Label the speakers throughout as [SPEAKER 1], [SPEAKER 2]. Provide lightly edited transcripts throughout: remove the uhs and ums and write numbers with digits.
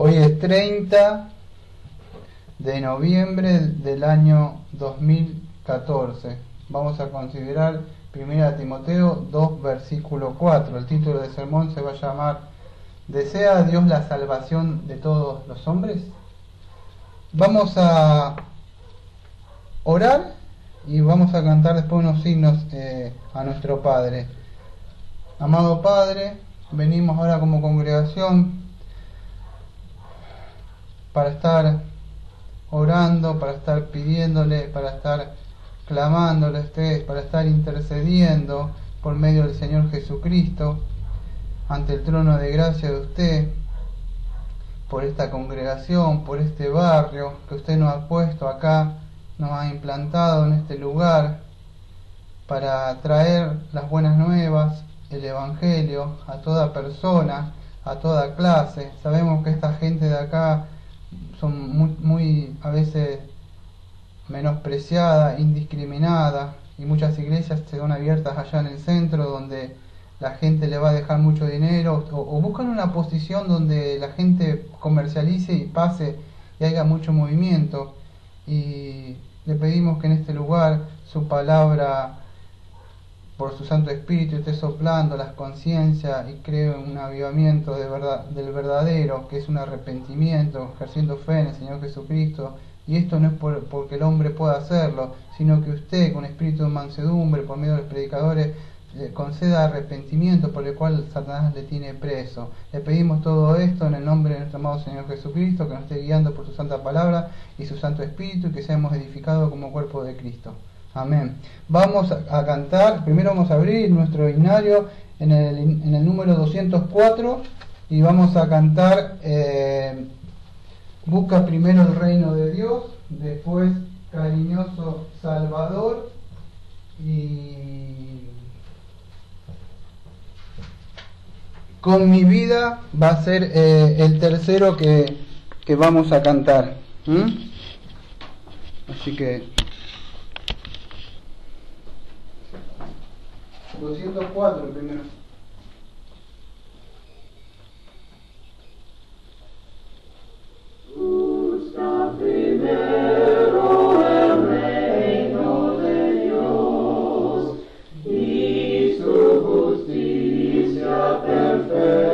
[SPEAKER 1] Hoy es 30 de noviembre del año 2014. Vamos a considerar 1 Timoteo 2, versículo 4. El título del sermón se va a llamar ¿Desea Dios la salvación de todos los hombres? Vamos a orar y vamos a cantar después unos signos a nuestro Padre. Amado Padre, venimos ahora como congregación para estar orando, para estar pidiéndole, para estar clamándole a usted, para estar intercediendo por medio del Señor Jesucristo ante el trono de gracia de usted, por esta congregación, por este barrio que usted nos ha puesto acá, nos ha implantado en este lugar para traer las buenas nuevas, el Evangelio a toda persona, a toda clase. Sabemos que esta gente de acá son muy a veces menospreciada, indiscriminada, y muchas iglesias se van abiertas allá en el centro donde la gente le va a dejar mucho dinero o buscan una posición donde la gente comercialice y pase y haya mucho movimiento, y le pedimos que en este lugar su palabra por su Santo Espíritu esté soplando las conciencias y cree un avivamiento del verdadero, que es un arrepentimiento, ejerciendo fe en el Señor Jesucristo. Y esto no es porque el hombre pueda hacerlo, sino que usted, con espíritu de mansedumbre, por medio de los predicadores, conceda arrepentimiento, por el cual Satanás le tiene preso. Le pedimos todo esto en el nombre de nuestro amado Señor Jesucristo, que nos esté guiando por su santa palabra y su Santo Espíritu, y que seamos edificados como cuerpo de Cristo. Amén. Vamos a cantar, primero vamos a abrir nuestro himnario en el número 204 y vamos a cantar Busca primero el reino de Dios, después Cariñoso Salvador y Con mi vida va a ser el tercero que vamos a cantar. Así que 204 primero.
[SPEAKER 2] Busca primero el reino de Dios y su justicia perfecta,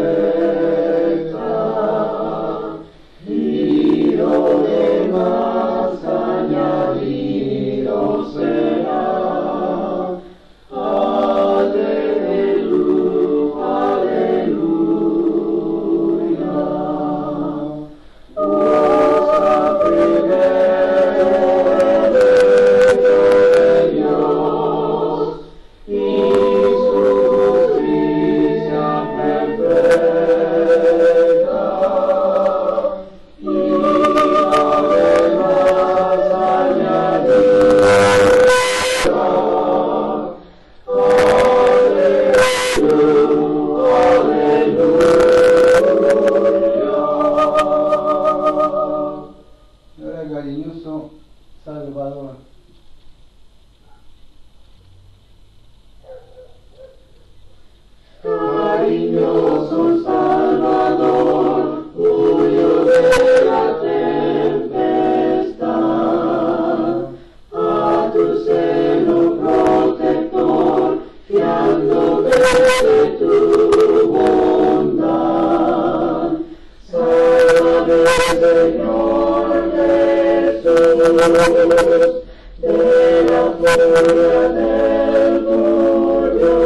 [SPEAKER 2] y lo demás añadido será.
[SPEAKER 1] Cariñoso Salvador.
[SPEAKER 2] Cariñoso Salvador, huyo de la tempestad, a tu seno protector, fiándome de tu bondad. Sálvame, Señor Jesús, de la furia del turbio,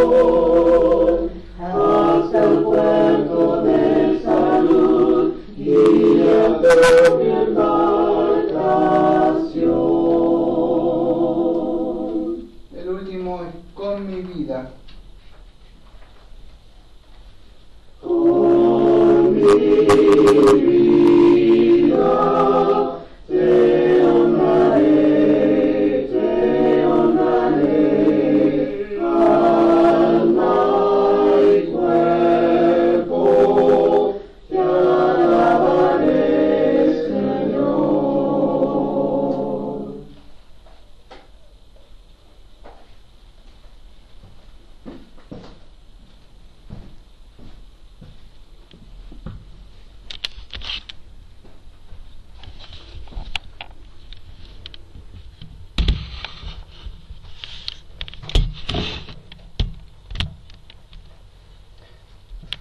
[SPEAKER 2] hasta el puerto de salud, guíame mi embarcación.
[SPEAKER 1] El último es Con mi vida.
[SPEAKER 2] Con mi vida te honraré, alma y cuerpo, te alabaré, Señor.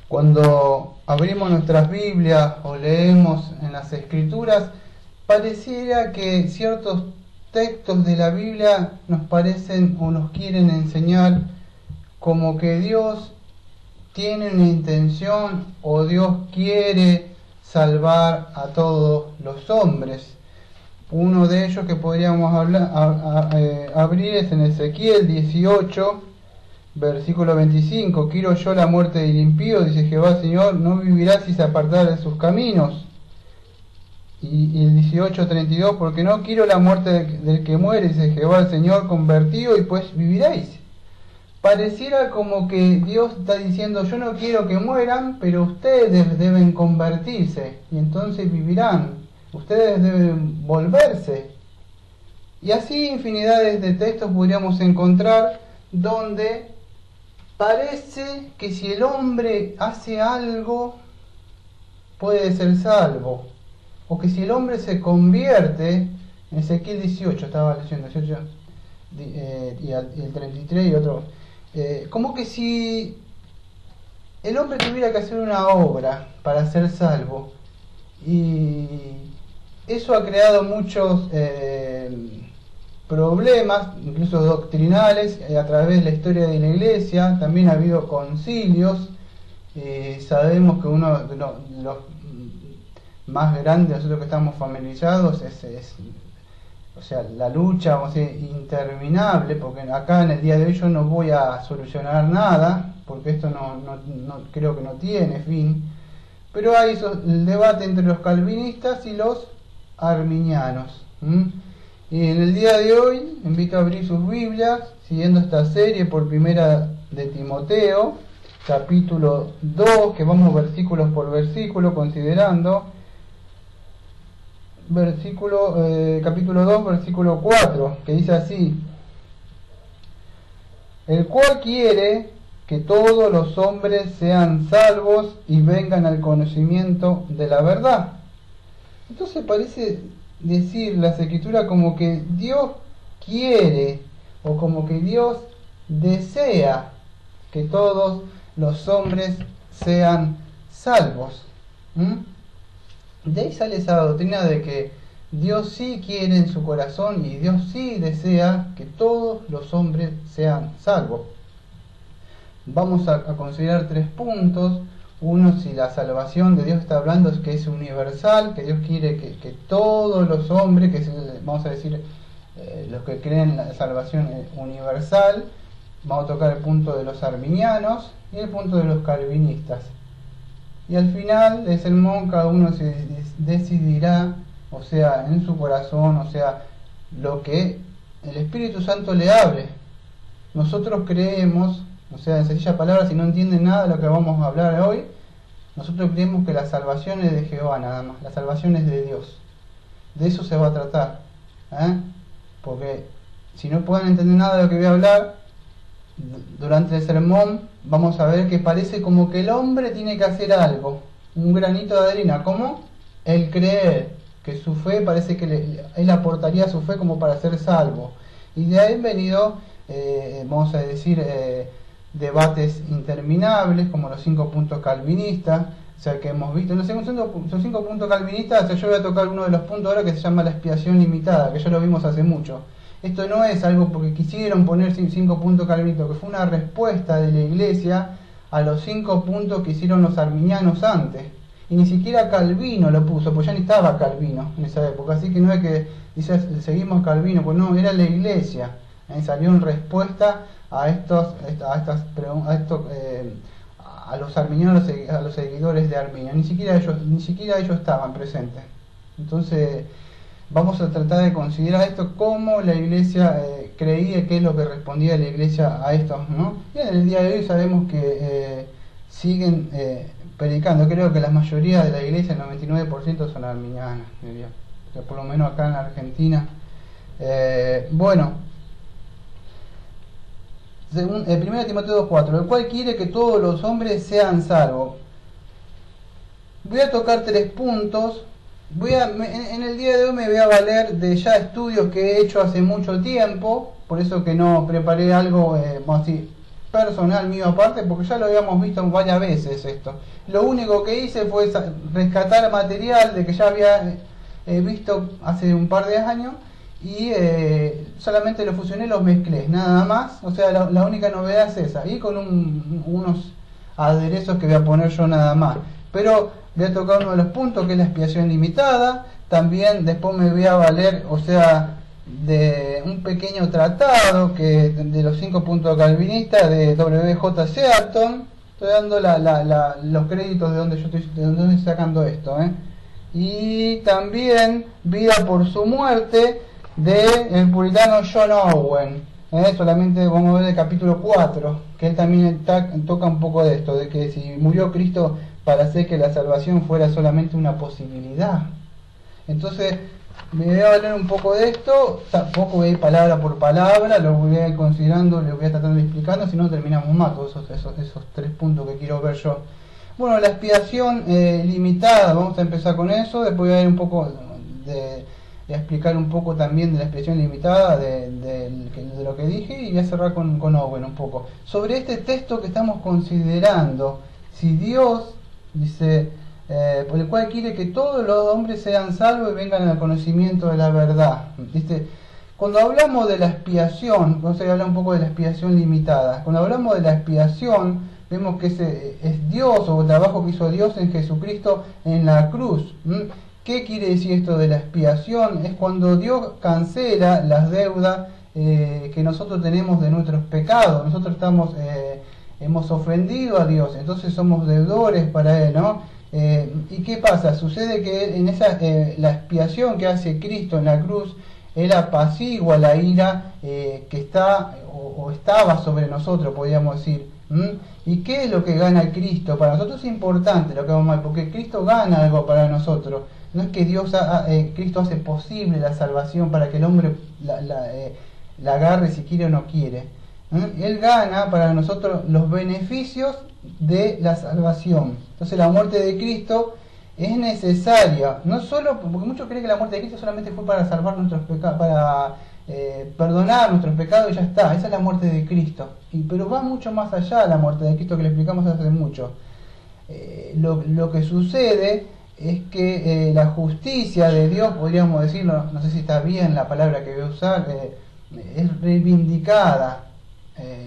[SPEAKER 1] Cuando abrimos nuestras Biblias o leemos en las Escrituras, pareciera que ciertos textos de la Biblia nos parecen o nos quieren enseñar como que Dios tiene una intención o Dios quiere salvar a todos los hombres. Uno de ellos que podríamos abrir es en Ezequiel 18, versículo 25. Quiero yo la muerte del impío, dice Jehová Señor, no vivirá si se apartara de sus caminos. Y el 18:32, porque no quiero la muerte del que muere, dice Jehová el Señor, convertido y pues viviréis. Pareciera como que Dios está diciendo, yo no quiero que mueran, pero ustedes deben convertirse y entonces vivirán. Ustedes deben volverse. Y así infinidades de textos podríamos encontrar donde parece que si el hombre hace algo puede ser salvo, o que si el hombre se convierte, en Ezequiel 18 estaba leyendo, 18 y el 33 y otro, como que si el hombre tuviera que hacer una obra para ser salvo, y eso ha creado muchos problemas, incluso doctrinales, a través de la historia de la Iglesia. También ha habido concilios. Sabemos que uno de los más grandes, nosotros que estamos familiarizados, es o sea, la lucha, vamos a decir, interminable, porque acá en el día de hoy yo no voy a solucionar nada, porque esto no creo que no tiene fin, pero hay el debate entre los calvinistas y los arminianos. Y en el día de hoy invito a abrir sus Biblias, siguiendo esta serie por primera de Timoteo, capítulo 2, que vamos versículos por versículo considerando. Capítulo 2, versículo 4, que dice así: el cual quiere que todos los hombres sean salvos y vengan al conocimiento de la verdad. Entonces parece decir las Escrituras como que Dios quiere, o como que Dios desea que todos los hombres sean salvos. De ahí sale esa doctrina de que Dios sí quiere en su corazón y Dios sí desea que todos los hombres sean salvos. Vamos a considerar 3 puntos. Uno, si la salvación de Dios está hablando es que es universal, que Dios quiere que todos los hombres, que vamos a decir los que creen en la salvación universal. Vamos a tocar el punto de los arminianos y el punto de los calvinistas. Y al final del sermón cada uno se decidirá, o sea, en su corazón, o sea, lo que el Espíritu Santo le hable. Nosotros creemos, o sea, en sencillas palabras, si no entienden nada de lo que vamos a hablar hoy, nosotros creemos que la salvación es de Jehová nada más, la salvación es de Dios. De eso se va a tratar, porque si no pueden entender nada de lo que voy a hablar, durante el sermón vamos a ver que parece como que el hombre tiene que hacer algo, un granito de arena, como el creer, que su fe parece que él aportaría su fe como para ser salvo. Y de ahí han venido, vamos a decir, debates interminables, como los 5 puntos calvinistas, o sea, que hemos visto. Los 5 puntos calvinistas, o sea, yo voy a tocar uno de los puntos ahora que se llama la expiación limitada, que ya lo vimos hace mucho. Esto no es algo porque quisieron poner 5 puntos calvinistas, que fue una respuesta de la Iglesia a los 5 puntos que hicieron los arminianos antes. Y ni siquiera Calvino lo puso, pues ya ni estaba Calvino en esa época. Así que no es que dice seguimos Calvino, pues no, era la Iglesia. Salió en respuesta a los arminianos, a los seguidores de Arminio. Ni siquiera ellos estaban presentes. Entonces vamos a tratar de considerar esto como la Iglesia creía que es lo que respondía la Iglesia a esto, ¿no? Y en el día de hoy sabemos que siguen predicando. Creo que la mayoría de la Iglesia, el 99% son arminianas, diría. O sea, por lo menos acá en la Argentina. Bueno, según 1 Timoteo 2:4, el cual quiere que todos los hombres sean salvos. Voy a tocar 3 puntos. En el día de hoy me voy a valer de ya estudios que he hecho hace mucho tiempo, por eso que no preparé algo personal mío aparte, porque ya lo habíamos visto varias veces esto. Lo único que hice fue rescatar material de que ya había visto hace un par de años y solamente lo fusioné, los mezclé, nada más. O sea, la única novedad es esa, y con unos aderezos que voy a poner yo nada más. Pero voy a tocar uno de los puntos, que es la expiación limitada. También después me voy a valer, o sea, de un pequeño tratado que de los 5 puntos calvinistas de W.J. Seaton. Estoy dando los créditos de donde yo estoy sacando esto, y también Vida por su muerte de el puritano John Owen. Solamente vamos a ver el capítulo 4, que él también toca un poco de esto, de que si murió Cristo para hacer que la salvación fuera solamente una posibilidad. Entonces me voy a hablar un poco de esto, tampoco voy a ir palabra por palabra, lo voy a ir considerando, lo voy a tratar de explicando, si no terminamos más todos esos 3 puntos que quiero ver yo. Bueno, la expiación limitada, vamos a empezar con eso, después voy a ir un poco de explicar un poco también de la expiación limitada, de lo que dije, y voy a cerrar con Owen un poco. Sobre este texto que estamos considerando, si Dios dice, por el cual quiere que todos los hombres sean salvos y vengan al conocimiento de la verdad. ¿Viste? Cuando hablamos de la expiación, vamos a hablar un poco de la expiación limitada. Cuando hablamos de la expiación, vemos que es Dios, o el trabajo que hizo Dios en Jesucristo en la cruz. ¿Qué quiere decir esto de la expiación? Es cuando Dios cancela las deudas que nosotros tenemos de nuestros pecados. Nosotros hemos ofendido a Dios, entonces somos deudores para Él, ¿no? ¿Y qué pasa? Sucede que en la expiación que hace Cristo en la cruz, Él apacigua la ira que está o estaba sobre nosotros, podríamos decir. ¿Y qué es lo que gana Cristo? Para nosotros es importante lo que vamos a ver, porque Cristo gana algo para nosotros. No es que Cristo hace posible la salvación para que el hombre la agarre si quiere o no quiere. Él gana para nosotros los beneficios de la salvación. Entonces la muerte de Cristo es necesaria, no solo porque muchos creen que la muerte de Cristo solamente fue para salvar nuestros pecados, para perdonar nuestros pecados y ya está. Esa es la muerte de Cristo, pero va mucho más allá de la muerte de Cristo, que le explicamos hace mucho. Lo que sucede es que la justicia de Dios, podríamos decirlo, no sé si está bien la palabra que voy a usar, es reivindicada,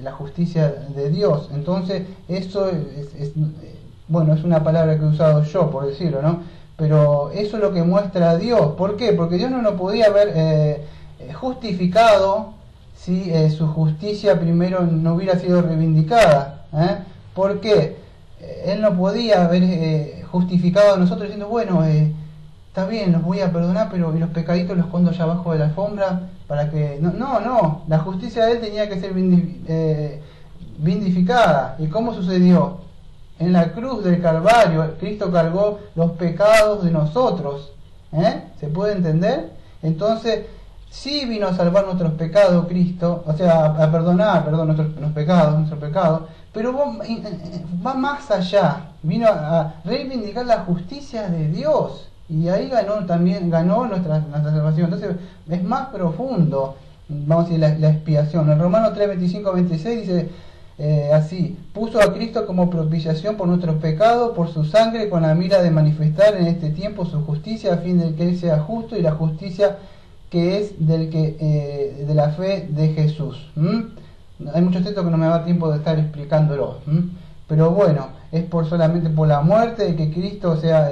[SPEAKER 1] la justicia de Dios. Entonces eso es una palabra que he usado yo, por decirlo, ¿no? Pero eso es lo que muestra Dios. ¿Por qué? Porque Dios no lo podía haber justificado si su justicia primero no hubiera sido reivindicada. ¿Por qué? Él no podía haber justificado a nosotros diciendo, bueno, está bien, los voy a perdonar, pero ¿y los pecaditos los escondo allá abajo de la alfombra? Para que no, la justicia de Él tenía que ser vindificada. ¿Y cómo sucedió? En la cruz del Calvario, Cristo cargó los pecados de nosotros. ¿Se puede entender? Entonces, sí vino a salvar nuestros pecados Cristo, o sea, a perdonar, nuestros pecados, pero va más allá, vino a reivindicar la justicia de Dios, y ahí ganó nuestra salvación. Entonces es más profundo, vamos a decir, la expiación. En Romanos 3, 25, 26 dice así: puso a Cristo como propiciación por nuestros pecados, por su sangre, con la mira de manifestar en este tiempo su justicia, a fin de que Él sea justo, y la justicia que es de la fe de Jesús. Hay muchos textos que no me da tiempo de estar explicándolo, pero bueno, es solamente por la muerte de que Cristo, o sea,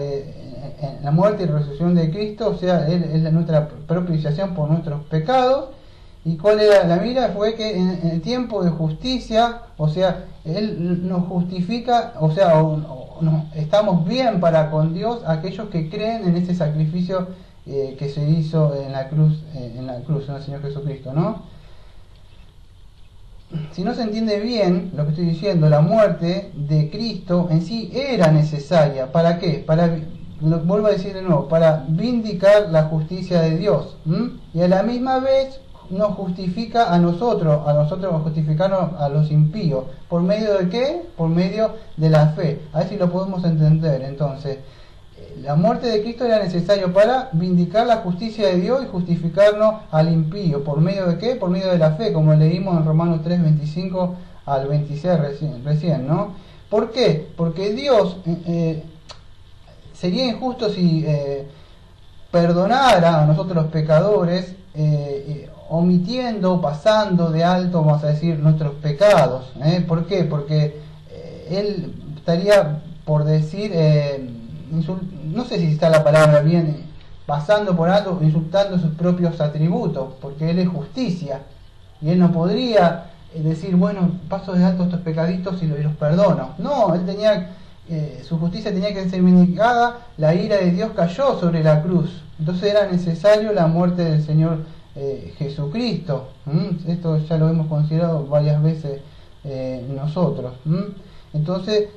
[SPEAKER 1] la muerte y resurrección de Cristo, o sea, Él es nuestra propiciación por nuestros pecados. ¿Y cuál era la mira? Fue que en el tiempo de justicia, o sea, Él nos justifica, o sea, estamos bien para con Dios aquellos que creen en ese sacrificio que se hizo en la cruz, en el Señor Jesucristo, ¿no? Si no se entiende bien lo que estoy diciendo, la muerte de Cristo en sí era necesaria. ¿Para qué? Vuelvo a decir de nuevo, para vindicar la justicia de Dios. Y a la misma vez nos justifica a nosotros justificarnos a los impíos. ¿Por medio de qué? Por medio de la fe. A ver si lo podemos entender. Entonces, la muerte de Cristo era necesario para vindicar la justicia de Dios y justificarnos al impío. ¿Por medio de qué? Por medio de la fe, como leímos en Romanos 3, 25 al 26 recién, ¿no? ¿Por qué? Porque Dios sería injusto si perdonara a nosotros los pecadores, omitiendo, pasando de alto, vamos a decir, nuestros pecados. ¿Por qué? Porque Él estaría, por decir, no sé si está la palabra bien, pasando por alto, insultando sus propios atributos, porque Él es justicia, y Él no podría decir, bueno, paso de alto estos pecaditos y los perdono. No, Él tenía, su justicia tenía que ser vindicada, la ira de Dios cayó sobre la cruz, entonces era necesario la muerte del Señor Jesucristo. Esto ya lo hemos considerado varias veces nosotros. Entonces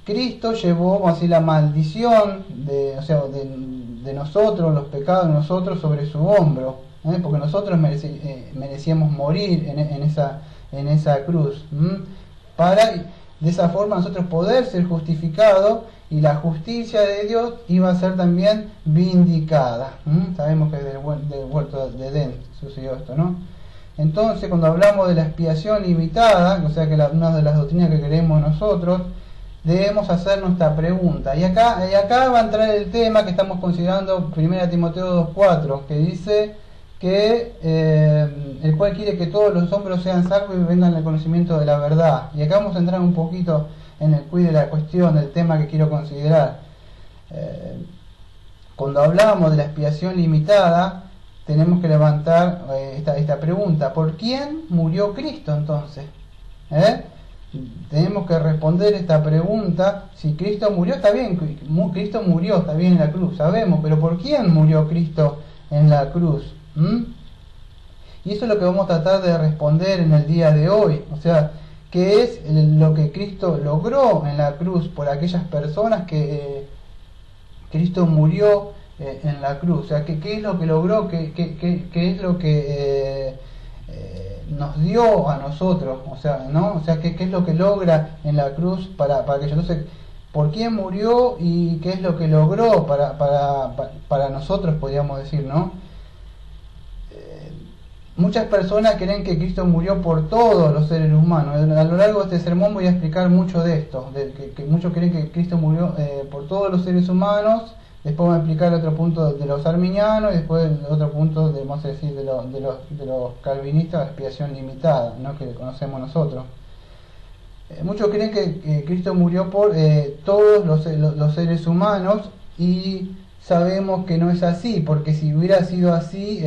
[SPEAKER 1] Cristo llevó, vamos a decir, la maldición de nosotros, los pecados de nosotros sobre su hombro, porque nosotros merecíamos morir en esa cruz, para de esa forma nosotros poder ser justificados, y la justicia de Dios iba a ser también vindicada. Sabemos que del huerto de Edén sucedió esto, ¿no? Entonces, cuando hablamos de la expiación limitada, o sea que una de las doctrinas que queremos nosotros, debemos hacer nuestra pregunta. Y acá va a entrar el tema que estamos considerando, 1 Timoteo 2:4, que dice que el cual quiere que todos los hombres sean salvos y vengan al conocimiento de la verdad. Y acá vamos a entrar un poquito en el cuid de la cuestión, del tema que quiero considerar. Cuando hablamos de la expiación limitada, tenemos que levantar esta pregunta: ¿por quién murió Cristo entonces? Tenemos que responder esta pregunta. Si Cristo murió, está bien, Cristo murió, está bien, en la cruz, sabemos, pero ¿por quién murió Cristo en la cruz? Y eso es lo que vamos a tratar de responder en el día de hoy. O sea, ¿qué es lo que Cristo logró en la cruz por aquellas personas que Cristo murió en la cruz? O sea, ¿qué es lo que logró? ¿Qué es lo que nos dio a nosotros? O sea, ¿no? O sea, ¿qué es lo que logra en la cruz para aquello? Entonces, ¿por quién murió y qué es lo que logró para nosotros, podríamos decir, ¿no? Muchas personas creen que Cristo murió por todos los seres humanos. A lo largo de este sermón voy a explicar mucho de esto, que muchos creen que Cristo murió por todos los seres humanos. Después voy a explicar el otro punto de los arminianos, y después el otro punto vamos a decir, de los calvinistas, la expiación limitada, ¿no?, que conocemos nosotros. Muchos creen que Cristo murió por todos los seres humanos, y sabemos que no es así, porque si hubiera sido así,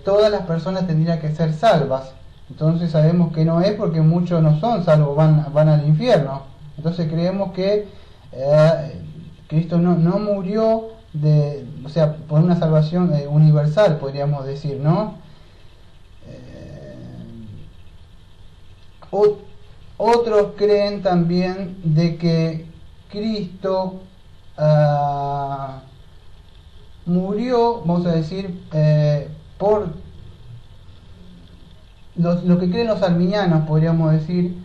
[SPEAKER 1] todas las personas tendrían que ser salvas. Entonces sabemos que no es, porque muchos no son salvos, van al infierno. Entonces creemos que Cristo no murió o sea, por una salvación universal, podríamos decir, ¿no? Otros creen también de que Cristo murió, vamos a decir, por lo que creen los arminianos, podríamos decir,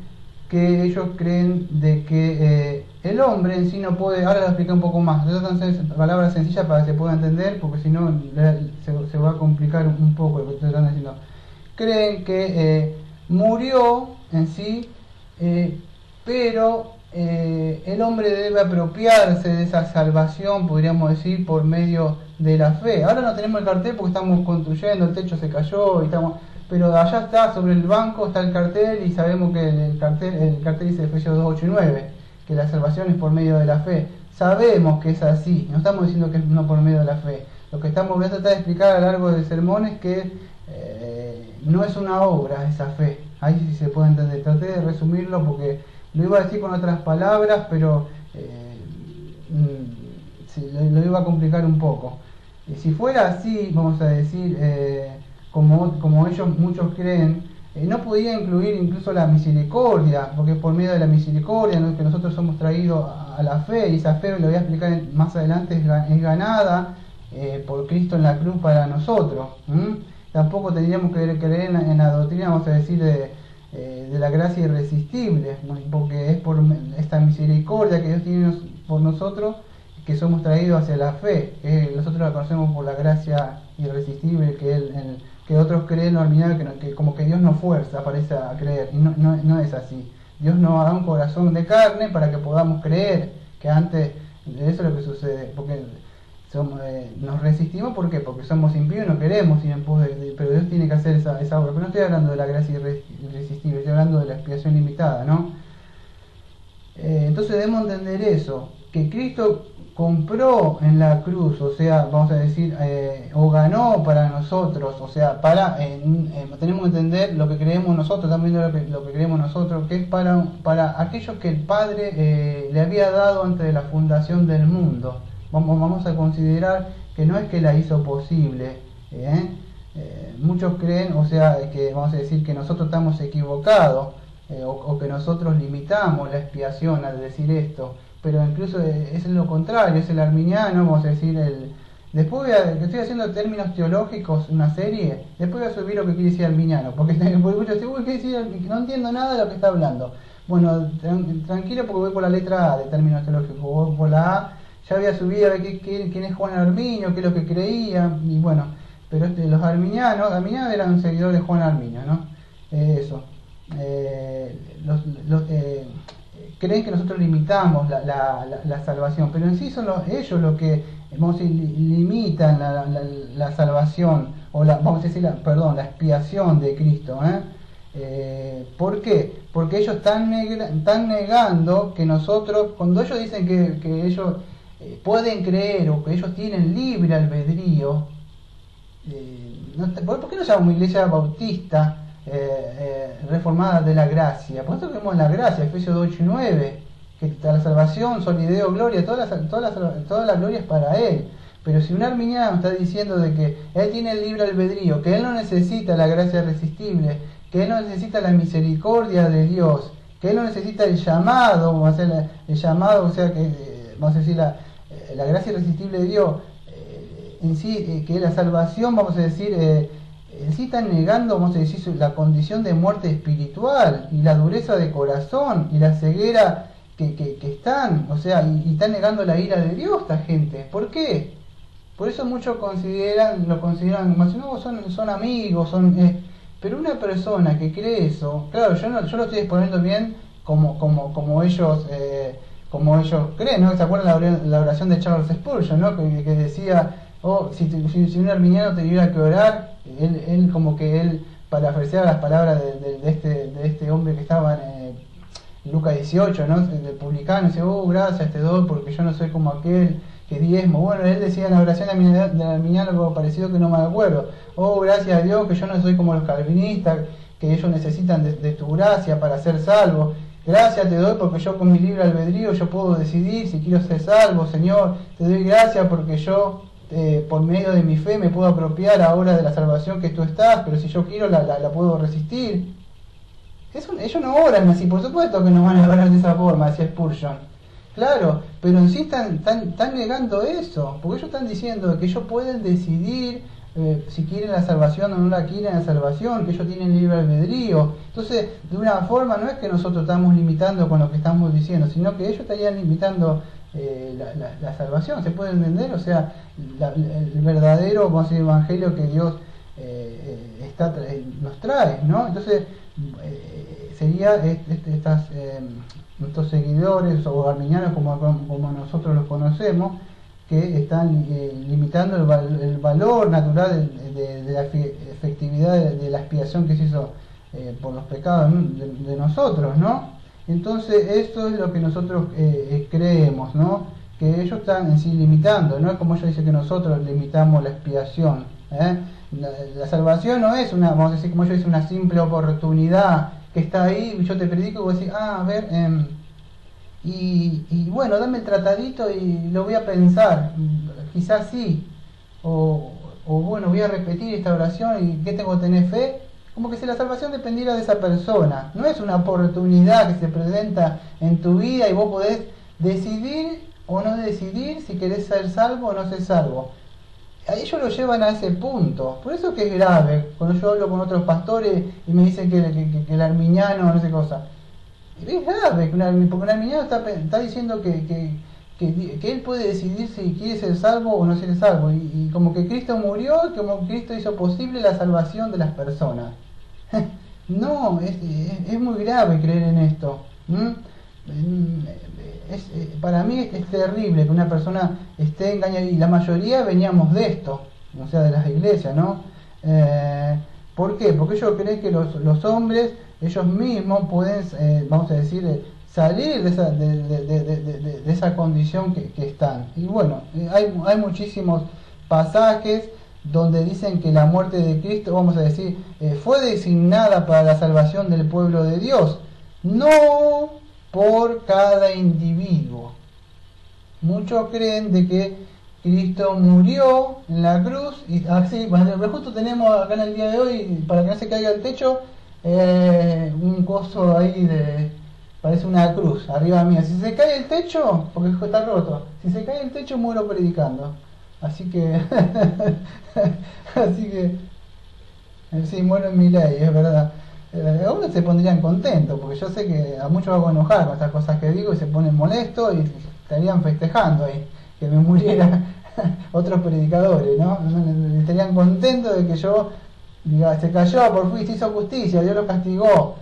[SPEAKER 1] que ellos creen de que el hombre en sí no puede. Ahora lo expliqué un poco más, entonces palabras sencillas para que se pueda entender, porque si no se va a complicar un poco lo que ustedes están diciendo. Creen que murió en sí, pero el hombre debe apropiarse de esa salvación, podríamos decir, por medio de la fe. Ahora no tenemos el cartel porque estamos construyendo, el techo se cayó, pero allá está, sobre el banco está el cartel, y sabemos que el cartel dice Efesios 2, 8 y 9, que la salvación es por medio de la fe. Sabemos que es así, no estamos diciendo que es no por medio de la fe. Lo que voy a tratar de explicar a lo largo del sermón es que no es una obra esa fe. Ahí sí se puede entender. Traté de resumirlo porque lo iba a decir con otras palabras, pero sí, lo iba a complicar un poco. Si fuera así, vamos a decir, como ellos muchos creen, no podía incluir incluso la misericordia, porque por medio de la misericordia, ¿no?, que nosotros somos traídos a la fe, y esa fe, lo voy a explicar más adelante, es ganada por Cristo en la cruz para nosotros. Tampoco tendríamos que creer en la doctrina, vamos a decir, de la gracia irresistible, porque es por esta misericordia que Dios tiene por nosotros que somos traídos hacia la fe. Nosotros la conocemos por la gracia irresistible que otros creen, no olvidar que como que Dios nos fuerza, parece, a creer, y no es así. Dios nos da un corazón de carne para que podamos creer, que antes, eso es lo que sucede, porque nos resistimos, ¿por qué? Porque somos impíos y no queremos ir en pos pero Dios tiene que hacer esa obra. Pero no estoy hablando de la gracia irresistible, estoy hablando de la expiación limitada, ¿no? Entonces debemos entender eso, que Cristo compró en la cruz, o sea, vamos a decir, o ganó para nosotros, o sea, tenemos que entender lo que creemos nosotros, también lo que creemos nosotros, que es para aquellos que el Padre le había dado antes de la fundación del mundo. Vamos a considerar que no es que la hizo posible, muchos creen, o sea, que vamos a decir que nosotros estamos equivocados, o que nosotros limitamos la expiación al decir esto, pero incluso es lo contrario, es el arminiano, vamos a decir, después que estoy haciendo términos teológicos, una serie, después voy a subir lo que quiere decir arminiano, porque muchos dicen, uy, ¿qué quiere decir? No entiendo nada de lo que está hablando. Bueno, tranquilo, porque voy por la letra A de términos teológicos, voy por la A, ya había subido a ver quién es Juan Arminio, qué es lo que creía, y bueno, pero los arminianos eran seguidores de Juan Arminio, ¿no? Eso. Creen que nosotros limitamos la salvación, pero en sí son ellos los que vamos a decir, limitan la salvación, o vamos a decir, la expiación de Cristo. ¿Por qué? Porque ellos están negando que nosotros, cuando ellos dicen que ellos pueden creer o que ellos tienen libre albedrío, ¿por qué no llamamos iglesia bautista reformada de la gracia? Por eso creemos en la gracia, Efesios 2, 8 y 9, que la salvación, solideo, gloria, toda la gloria es para Él. Pero si un arminiano está diciendo de que Él tiene el libre albedrío, que Él no necesita la gracia irresistible, que Él no necesita la misericordia de Dios, que Él no necesita el llamado, vamos a decir, el llamado, o sea, que vamos a decir la gracia irresistible de Dios, en sí, que la salvación, vamos a decir, en sí están negando, vamos a decir, la condición de muerte espiritual y la dureza de corazón y la ceguera que están, o sea, y están negando la ira de Dios esta gente. ¿Por qué? Por eso muchos lo consideran como si no, son amigos, pero una persona que cree eso, claro, yo lo estoy exponiendo bien como ellos creen, ¿no? ¿Se acuerdan la oración de Charles Spurgeon, ¿no? Que decía, si un arminiano tuviera que orar, él como que él parafraseaba las palabras de este hombre que estaba en Lucas 18, ¿no? Del publicano, dice, gracias te doy porque yo no soy como aquel que diezmo. Bueno, él decía en la oración del arminiano algo parecido que no me acuerdo. Gracias a Dios que yo no soy como los calvinistas, que ellos necesitan de tu gracia para ser salvos. Gracias te doy porque yo con mi libre albedrío yo puedo decidir si quiero ser salvo, Señor. Te doy gracias porque yo por medio de mi fe me puedo apropiar ahora de la salvación que tú estás, pero si yo quiero la puedo resistir. Ellos no oran así, por supuesto que no van a orar de esa forma, decía Spurgeon. Claro, pero en sí están negando eso, porque ellos están diciendo que ellos pueden decidir si quieren la salvación o no la quieren la salvación, que ellos tienen libre albedrío. Entonces, de una forma no es que nosotros estamos limitando con lo que estamos diciendo, sino que ellos estarían limitando la salvación, ¿se puede entender? O sea, el verdadero, vamos a decir, evangelio que Dios nos trae, ¿no? Entonces, sería nuestros seguidores o arminianos como nosotros los conocemos, que están limitando el valor natural de la efectividad de la expiación que se hizo por los pecados de nosotros, ¿no? Entonces esto es lo que nosotros creemos, ¿no? Que ellos están en sí limitando, no es como ellos dicen que nosotros limitamos la expiación, La salvación no es una, vamos a decir como ellos dicen, una simple oportunidad que está ahí, y yo te predico y vos decís, a ver, y bueno, dame el tratadito y lo voy a pensar, quizás sí, o bueno, voy a repetir esta oración y ¿qué tengo que tener fe? Como que si la salvación dependiera de esa persona, no es una oportunidad que se presenta en tu vida y vos podés decidir o no decidir si querés ser salvo o no ser salvo. A ellos lo llevan a ese punto, por eso que es grave, cuando yo hablo con otros pastores y me dicen que el arminiano no sé cosa. Es grave, porque un arminiano está diciendo que él puede decidir si quiere ser salvo o no ser salvo, y como que Cristo murió, como Cristo hizo posible la salvación de las personas. No, es muy grave creer en esto. Para mí es terrible que una persona esté engañada, y la mayoría veníamos de esto, o sea, de las iglesias, ¿no? ¿Por qué? Porque ellos creen que los hombres, ellos mismos pueden, vamos a decir, salir de esa condición que están. Y bueno, hay muchísimos pasajes donde dicen que la muerte de Cristo, vamos a decir, fue designada para la salvación del pueblo de Dios, no por cada individuo. Muchos creen de que Cristo murió en la cruz, y así, justo tenemos acá en el día de hoy, para que no se caiga el techo, un coso ahí parece una cruz arriba mía. Si se cae el techo, porque está roto, si se cae el techo muero predicando. Así que sí, muero en mi ley, es verdad. Uno se pondrían contentos, porque yo sé que a muchos hago enojar con estas cosas que digo y se ponen molestos y estarían festejando ahí que me muriera otros predicadores, ¿no? Estarían contentos de que yo diga, se cayó, por fin se hizo justicia, Dios lo castigó,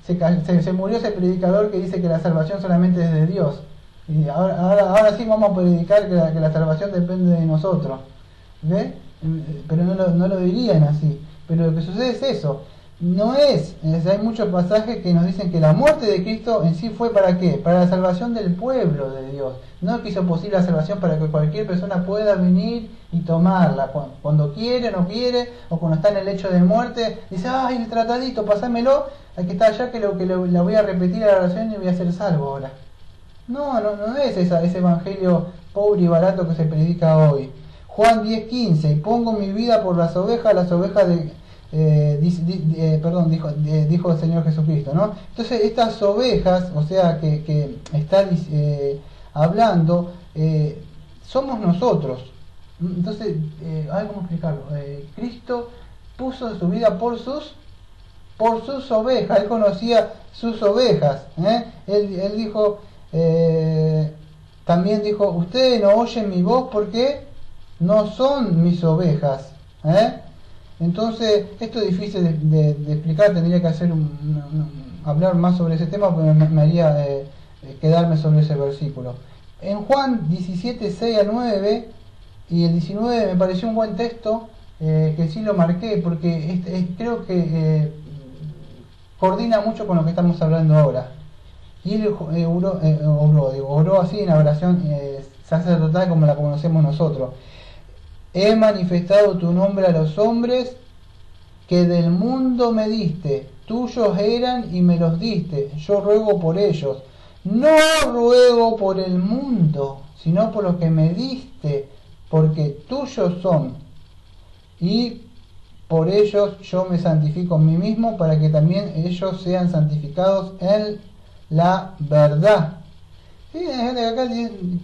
[SPEAKER 1] se murió ese predicador que dice que la salvación solamente es de Dios, y ahora sí vamos a predicar que la salvación depende de nosotros, ¿ve? Pero no lo dirían así. Pero lo que sucede es eso. No hay muchos pasajes que nos dicen que la muerte de Cristo en sí fue ¿para qué? Para la salvación del pueblo de Dios. No que hizo posible la salvación para que cualquier persona pueda venir y tomarla cuando quiere, no quiere, o cuando está en el lecho de muerte, dice, ay, el tratadito, pasámelo, aquí está allá que la voy a repetir a la oración y voy a ser salvo ahora. No es ese evangelio pobre y barato que se predica hoy. Juan 10:15, y pongo mi vida por las ovejas dijo el Señor Jesucristo, ¿no? Entonces estas ovejas, o sea, que está hablando, somos nosotros. Entonces, ¿cómo explicarlo? Cristo puso su vida por sus ovejas, Él conocía sus ovejas, Él dijo, también dijo, ustedes no oyen mi voz porque no son mis ovejas, Entonces, esto es difícil de explicar, tendría que hacer hablar más sobre ese tema, porque me haría quedarme sobre ese versículo. En Juan 17, 6 al 9 y el 19 me pareció un buen texto, que sí lo marqué, porque creo que coordina mucho con lo que estamos hablando ahora. Y él oró así en la oración sacerdotal como la conocemos nosotros. He manifestado tu nombre a los hombres que del mundo me diste, tuyos eran y me los diste, yo ruego por ellos. No ruego por el mundo, sino por los que me diste, porque tuyos son. Y por ellos yo me santifico a mí mismo, para que también ellos sean santificados en la verdad. Sí, acá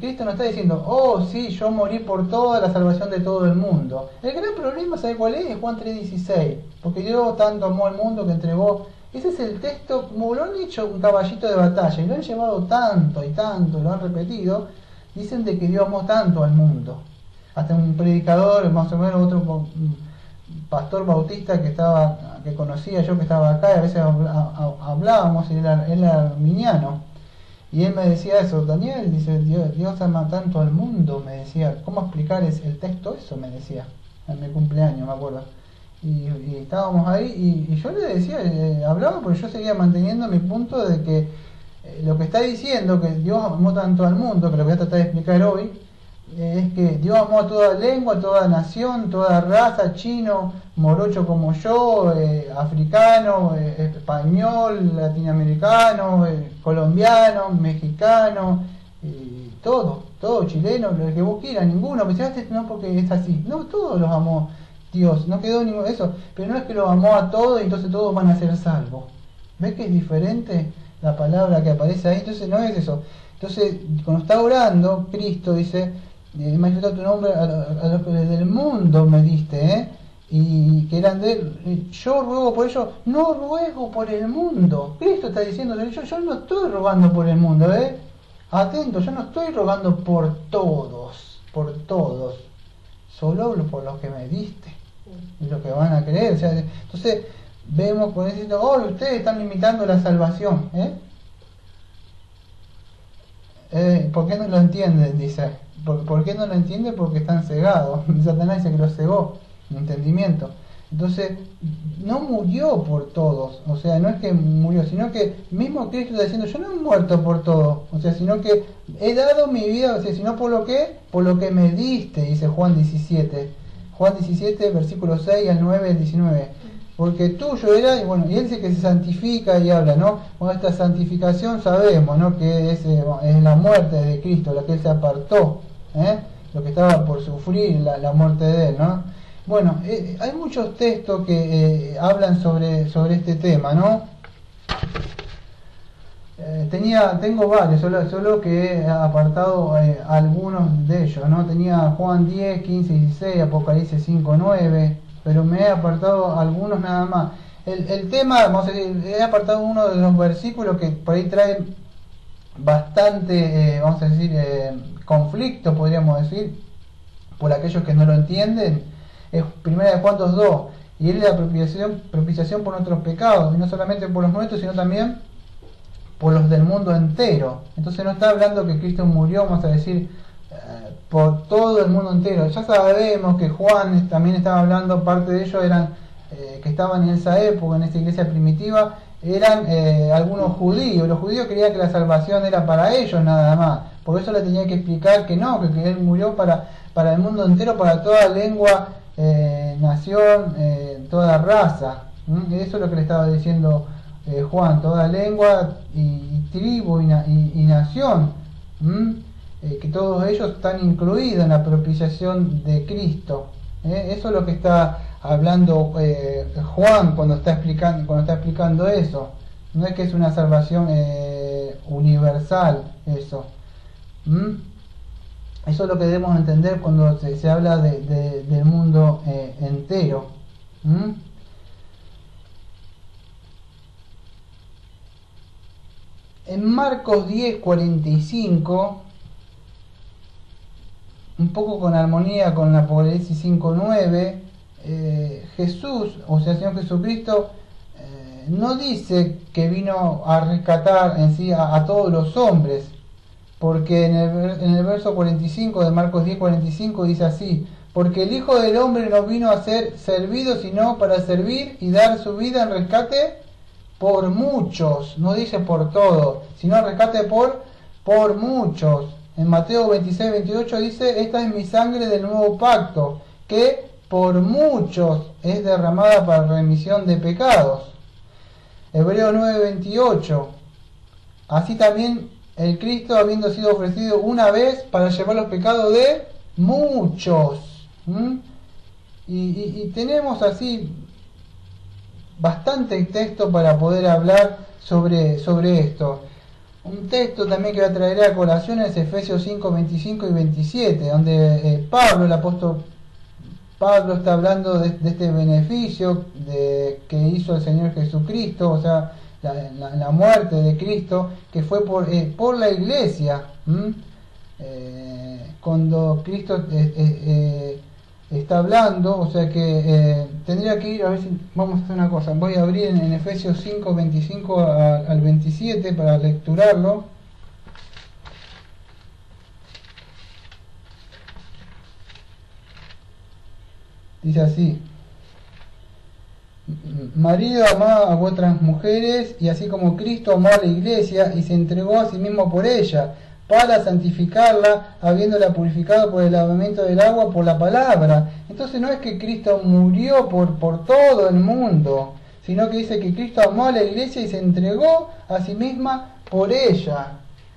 [SPEAKER 1] Cristo nos está diciendo, oh sí, yo morí por toda la salvación de todo el mundo. El gran problema, ¿sabe cuál es? Juan 3:16, porque Dios tanto amó al mundo que entregó. Ese es el texto, como lo han hecho un caballito de batalla, y lo han llevado tanto y tanto, lo han repetido, dicen de que Dios amó tanto al mundo. Hasta un predicador, más o menos otro pastor bautista que conocía yo, que estaba acá, y a veces hablábamos, y él era arminiano. Y él me decía eso, Daniel, dice, Dios ama tanto al mundo, me decía, ¿cómo explicar el texto eso? Me decía, en mi cumpleaños, me acuerdo. Y estábamos ahí, y yo le decía, hablaba porque yo seguía manteniendo mi punto de que lo que está diciendo, que Dios amó tanto al mundo, que lo voy a tratar de explicar hoy, es que Dios amó a toda lengua, toda nación, toda raza, chino, morocho como yo, africano, español, latinoamericano, colombiano, mexicano, todo chileno, lo que vos quieras, ninguno, me dice, no porque es así, no, todos los amó Dios, no quedó ninguno de eso, pero no es que los amó a todos y entonces todos van a ser salvos. ¿Ves que es diferente la palabra que aparece ahí? Entonces no es eso. Entonces, cuando está orando, Cristo dice, he manifestado tu nombre a los que del mundo me diste, y que eran de él. Yo ruego por ellos, no ruego por el mundo. Cristo está diciendo, yo no estoy rogando por el mundo, atento, yo no estoy rogando por todos, solo por los que me diste, y los que van a creer. O sea, entonces vemos con esto, ustedes están limitando la salvación, ¿por qué no lo entienden? Dice. ¿Por qué no lo entienden? Porque están cegados. Satanás dice que los cegó, el entendimiento. Entonces, no murió por todos, o sea, no es que murió, sino que mismo Cristo está diciendo, yo no he muerto por todos, o sea, sino que he dado mi vida, o sea, sino por lo que me diste, dice Juan 17, versículo 6 al 9 al 19, porque tuyo era, y bueno, y él dice que se santifica y habla, ¿no? Bueno, esta santificación sabemos, ¿no? Que es la muerte de Cristo, la que él se apartó, lo que estaba por sufrir, la muerte de él, ¿no? Bueno, hay muchos textos que hablan sobre este tema, ¿no? Tengo varios, solo que he apartado algunos de ellos, ¿no? Tenía Juan 10, 15, 16, Apocalipsis 5, 9, pero me he apartado algunos nada más. El tema, vamos a decir, he apartado uno de los versículos que por ahí trae bastante, vamos a decir, conflicto, podríamos decir, por aquellos que no lo entienden. Es primera de Juan 2:2, y él es la propiciación por nuestros pecados, y no solamente por los nuestros, sino también por los del mundo entero. Entonces no está hablando que Cristo murió, vamos a decir, por todo el mundo entero. Ya sabemos que Juan también estaba hablando, parte de ellos eran que estaban en esa época, en esa iglesia primitiva, eran algunos judíos. Los judíos creían que la salvación era para ellos nada más, por eso le tenía que explicar que no, que él murió para el mundo entero, para toda lengua, nación, toda raza. Eso es lo que le estaba diciendo Juan, toda lengua y tribu y nación, que todos ellos están incluidos en la propiciación de Cristo. Eso es lo que está hablando Juan cuando está explicando eso. No es que es una salvación universal, eso. Eso es lo que debemos entender cuando se habla del mundo entero. En Marcos 10:45, un poco con armonía con Apocalipsis 5:9, Jesús, o sea, el Señor Jesucristo, no dice que vino a rescatar en sí a todos los hombres, porque en el verso 45 de Marcos 10:45 dice así: porque el Hijo del Hombre no vino a ser servido, sino para servir y dar su vida en rescate por muchos. No dice por todos, sino rescate por muchos. En Mateo 26:28 dice: esta es mi sangre del nuevo pacto, que por muchos es derramada para remisión de pecados. Hebreos 9:28, así también el Cristo, habiendo sido ofrecido una vez para llevar los pecados de muchos. Y tenemos así bastante texto para poder hablar sobre esto. Un texto también que va a traer a colación es Efesios 5:25 y 27, donde Pablo, el apóstol Pablo, está hablando de este beneficio que hizo el Señor Jesucristo, o sea, la muerte de Cristo, que fue por la iglesia. Cuando Cristo está hablando, o sea que tendría que ir, a ver si vamos a hacer una cosa, voy a abrir en Efesios 5:25 al 27 para lecturarlo. Dice así: marido, amad a vuestras mujeres, y así como Cristo amó a la iglesia y se entregó a sí mismo por ella, para santificarla, habiéndola purificado por el lavamiento del agua por la palabra. Entonces no es que Cristo murió por todo el mundo, sino que dice que Cristo amó a la iglesia y se entregó a sí misma por ella.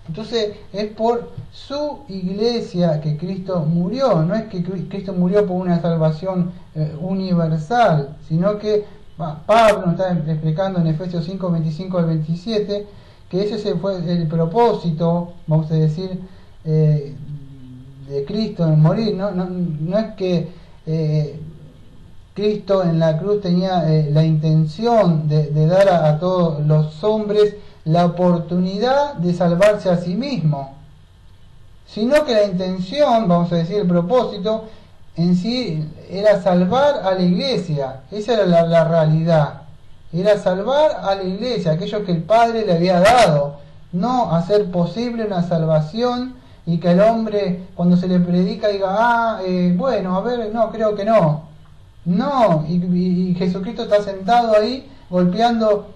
[SPEAKER 1] Entonces es por su iglesia que Cristo murió, no es que Cristo murió por una salvación universal, sino que Pablo nos está explicando en Efesios 5:25 al 27, que ese fue el propósito, vamos a decir, de Cristo en morir. No es que Cristo en la cruz tenía la intención de dar a todos los hombres la oportunidad de salvarse a sí mismo, sino que la intención, vamos a decir, el propósito en sí era salvar a la iglesia. Esa era la realidad, era salvar a la iglesia, aquellos que el Padre le había dado no hacer posible una salvación y que el hombre cuando se le predica diga, bueno, a ver, no, creo que no. No, y Jesucristo está sentado ahí golpeando.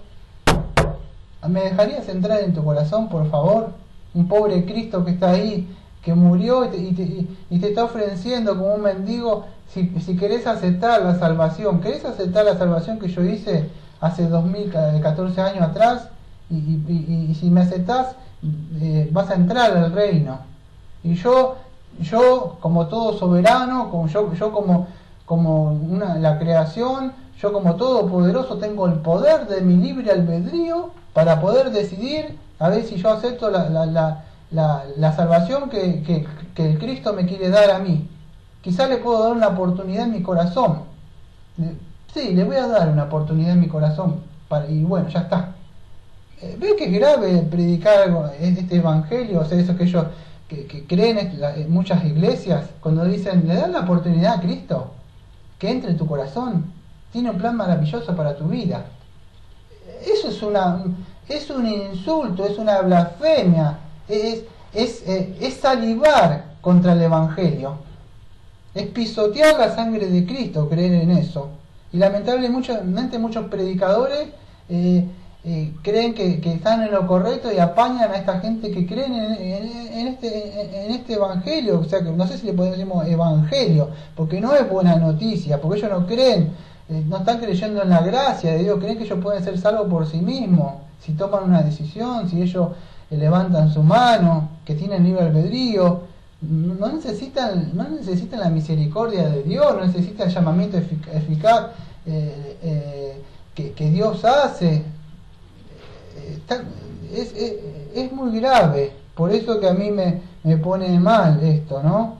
[SPEAKER 1] ¿Me dejarías entrar en tu corazón, por favor? Un pobre Cristo que está ahí, que murió y te está ofreciendo como un mendigo, si querés aceptar la salvación. ¿Querés aceptar la salvación que yo hice hace 2014 años atrás? Y si me aceptás, vas a entrar al reino. Y yo como todo soberano, como yo como la creación, yo como todopoderoso tengo el poder de mi libre albedrío para poder decidir a ver si yo acepto la salvación que el Cristo me quiere dar a mí. Quizá le puedo dar una oportunidad en mi corazón. Sí, le voy a dar una oportunidad en mi corazón. Y bueno, ya está. ¿Ves que es grave predicar este evangelio? O sea, eso que ellos que creen en muchas iglesias, cuando dicen, le dan la oportunidad a Cristo, que entre en tu corazón, tiene un plan maravilloso para tu vida. Eso es un insulto, es una blasfemia, es salivar contra el evangelio, es pisotear la sangre de Cristo, creer en eso. Y lamentablemente muchos predicadores creen que están en lo correcto y apañan a esta gente que creen en este evangelio. O sea, que no sé si le podemos evangelio, porque no es buena noticia, porque ellos no creen, no están creyendo en la gracia de Dios, creen que ellos pueden ser salvos por sí mismos, si toman una decisión, si ellos levantan su mano, que tienen libre albedrío. No necesitan la misericordia de Dios, no necesitan el llamamiento eficaz que Dios hace. Es muy grave, por eso que a mí me pone mal esto, ¿no?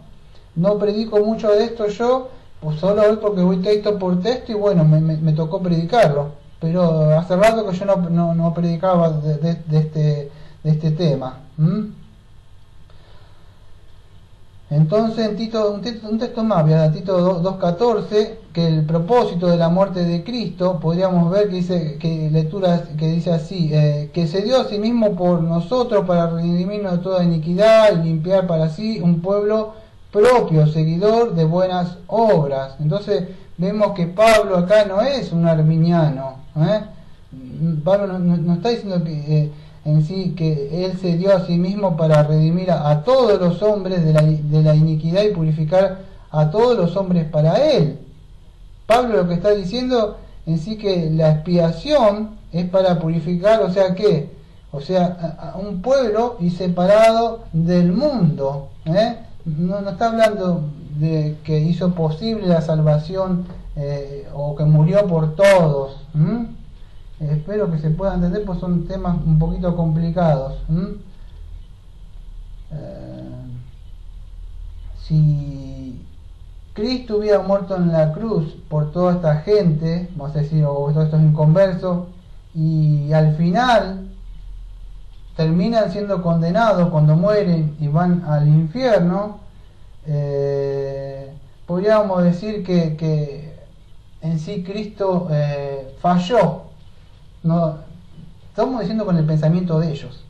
[SPEAKER 1] No predico mucho de esto yo, pues solo hoy porque voy texto por texto y bueno, me tocó predicarlo, pero hace rato que yo no predicaba de este tema. Entonces en Tito, un texto más, Tito 2.14, que el propósito de la muerte de Cristo, podríamos ver que dice, que lecturas que dice así, que se dio a sí mismo por nosotros para redimirnos de toda iniquidad y limpiar para sí un pueblo propio, seguidor de buenas obras. Entonces vemos que Pablo acá no es un arminiano, Pablo no está diciendo que en sí que él se dio a sí mismo para redimir a todos los hombres de la iniquidad y purificar a todos los hombres para él. Pablo lo que está diciendo en sí que la expiación es para purificar, o sea que, a un pueblo y separado del mundo, no está hablando de que hizo posible la salvación o que murió por todos. Espero que se pueda entender, pues son temas un poquito complicados. Si Cristo hubiera muerto en la cruz por toda esta gente, vamos a decir, o todos estos inconversos, y al final terminan siendo condenados cuando mueren y van al infierno, podríamos decir que en sí Cristo falló. No, estamos diciendo con el pensamiento de ellos,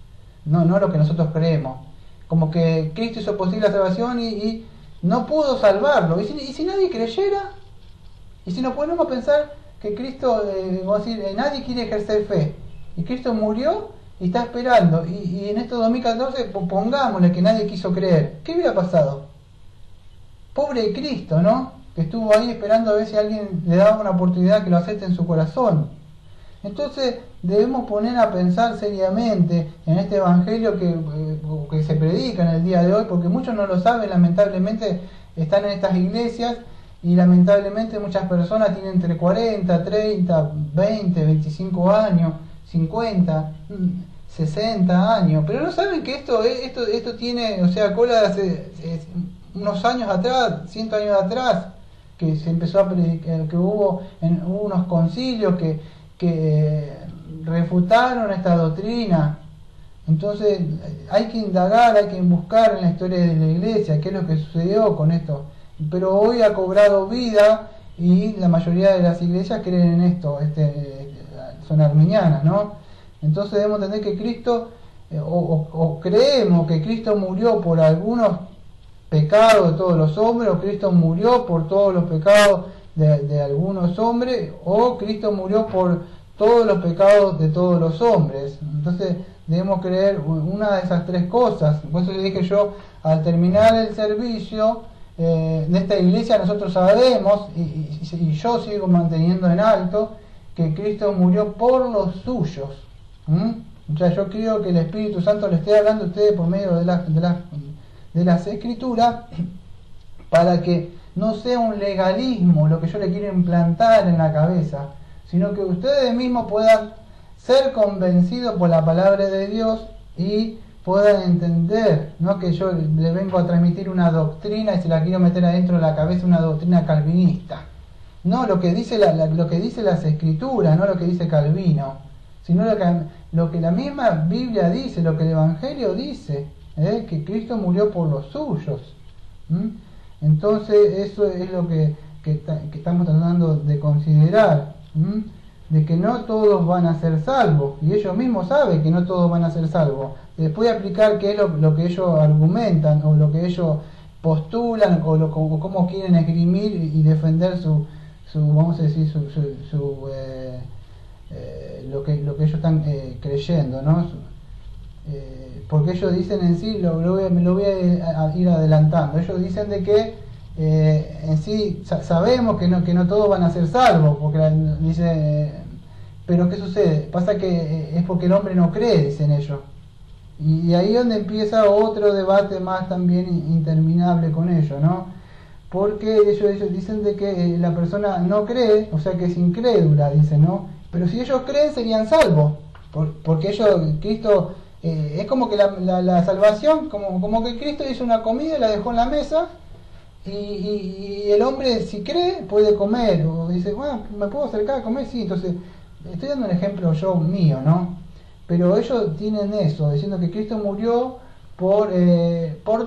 [SPEAKER 1] no lo que nosotros creemos, como que Cristo hizo posible la salvación y no pudo salvarlo. ¿Y si nadie creyera? ¿Y si nos ponemos a pensar que Cristo, vamos a decir, nadie quiere ejercer fe y Cristo murió y está esperando, y en estos 2014 pongámosle que nadie quiso creer? ¿Qué hubiera pasado? Pobre Cristo, ¿no? Que estuvo ahí esperando a ver si alguien le daba una oportunidad que lo acepte en su corazón. Entonces debemos poner a pensar seriamente en este evangelio que se predica en el día de hoy, porque muchos no lo saben, lamentablemente están en estas iglesias y lamentablemente muchas personas tienen entre 40, 30, 20, 25 años, 50, 60 años, pero no saben que esto tiene, cola de hace unos años atrás, 100 años atrás, que se empezó a predicar, que hubo unos concilios que refutaron esta doctrina. Entonces hay que indagar, hay que buscar en la historia de la iglesia qué es lo que sucedió con esto, pero hoy ha cobrado vida y la mayoría de las iglesias creen en esto, son arminianas, ¿no? Entonces debemos entender que Cristo o creemos que Cristo murió por algunos pecados de todos los hombres, o Cristo murió por todos los pecados de algunos hombres, o Cristo murió por todos los pecados de todos los hombres. Entonces debemos creer una de esas tres cosas. Por eso le dije yo, al terminar el servicio de esta iglesia, nosotros sabemos, y yo sigo manteniendo en alto, que Cristo murió por los suyos. O sea, yo creo que el Espíritu Santo le esté hablando a ustedes por medio de las Escrituras, para que no sea un legalismo lo que yo le quiero implantar en la cabeza, sino que ustedes mismos puedan ser convencidos por la palabra de Dios y puedan entender, no que yo le vengo a transmitir una doctrina y se la quiero meter adentro de la cabeza, una doctrina calvinista. No, lo que dice lo que dice las Escrituras, no lo que dice Calvino, sino lo que la misma Biblia dice, lo que el Evangelio dice, que Cristo murió por los suyos. Entonces eso es lo que estamos tratando de considerar, de que no todos van a ser salvos, y ellos mismos saben que no todos van a ser salvos. Después de aplicar qué es lo que ellos argumentan, o lo que ellos postulan, o cómo quieren esgrimir y defender su vamos a decir, lo que ellos están creyendo, ¿no? Porque ellos dicen en sí, me lo voy a ir adelantando, ellos dicen de que en sí sabemos que no todos van a ser salvos, porque dice, pero ¿qué sucede? Pasa que es porque el hombre no cree, dicen ellos, y ahí es donde empieza otro debate más también interminable con ellos, ¿no? Porque ellos dicen de que la persona no cree, o sea que es incrédula, dicen, ¿no? Pero si ellos creen serían salvos, porque Cristo, es como que la salvación, como que Cristo hizo una comida y la dejó en la mesa, y el hombre si cree puede comer, o dice, bueno, ¿me puedo acercar a comer? Sí. Entonces, estoy dando un ejemplo yo mío, ¿no? Pero ellos tienen eso, diciendo que Cristo murió por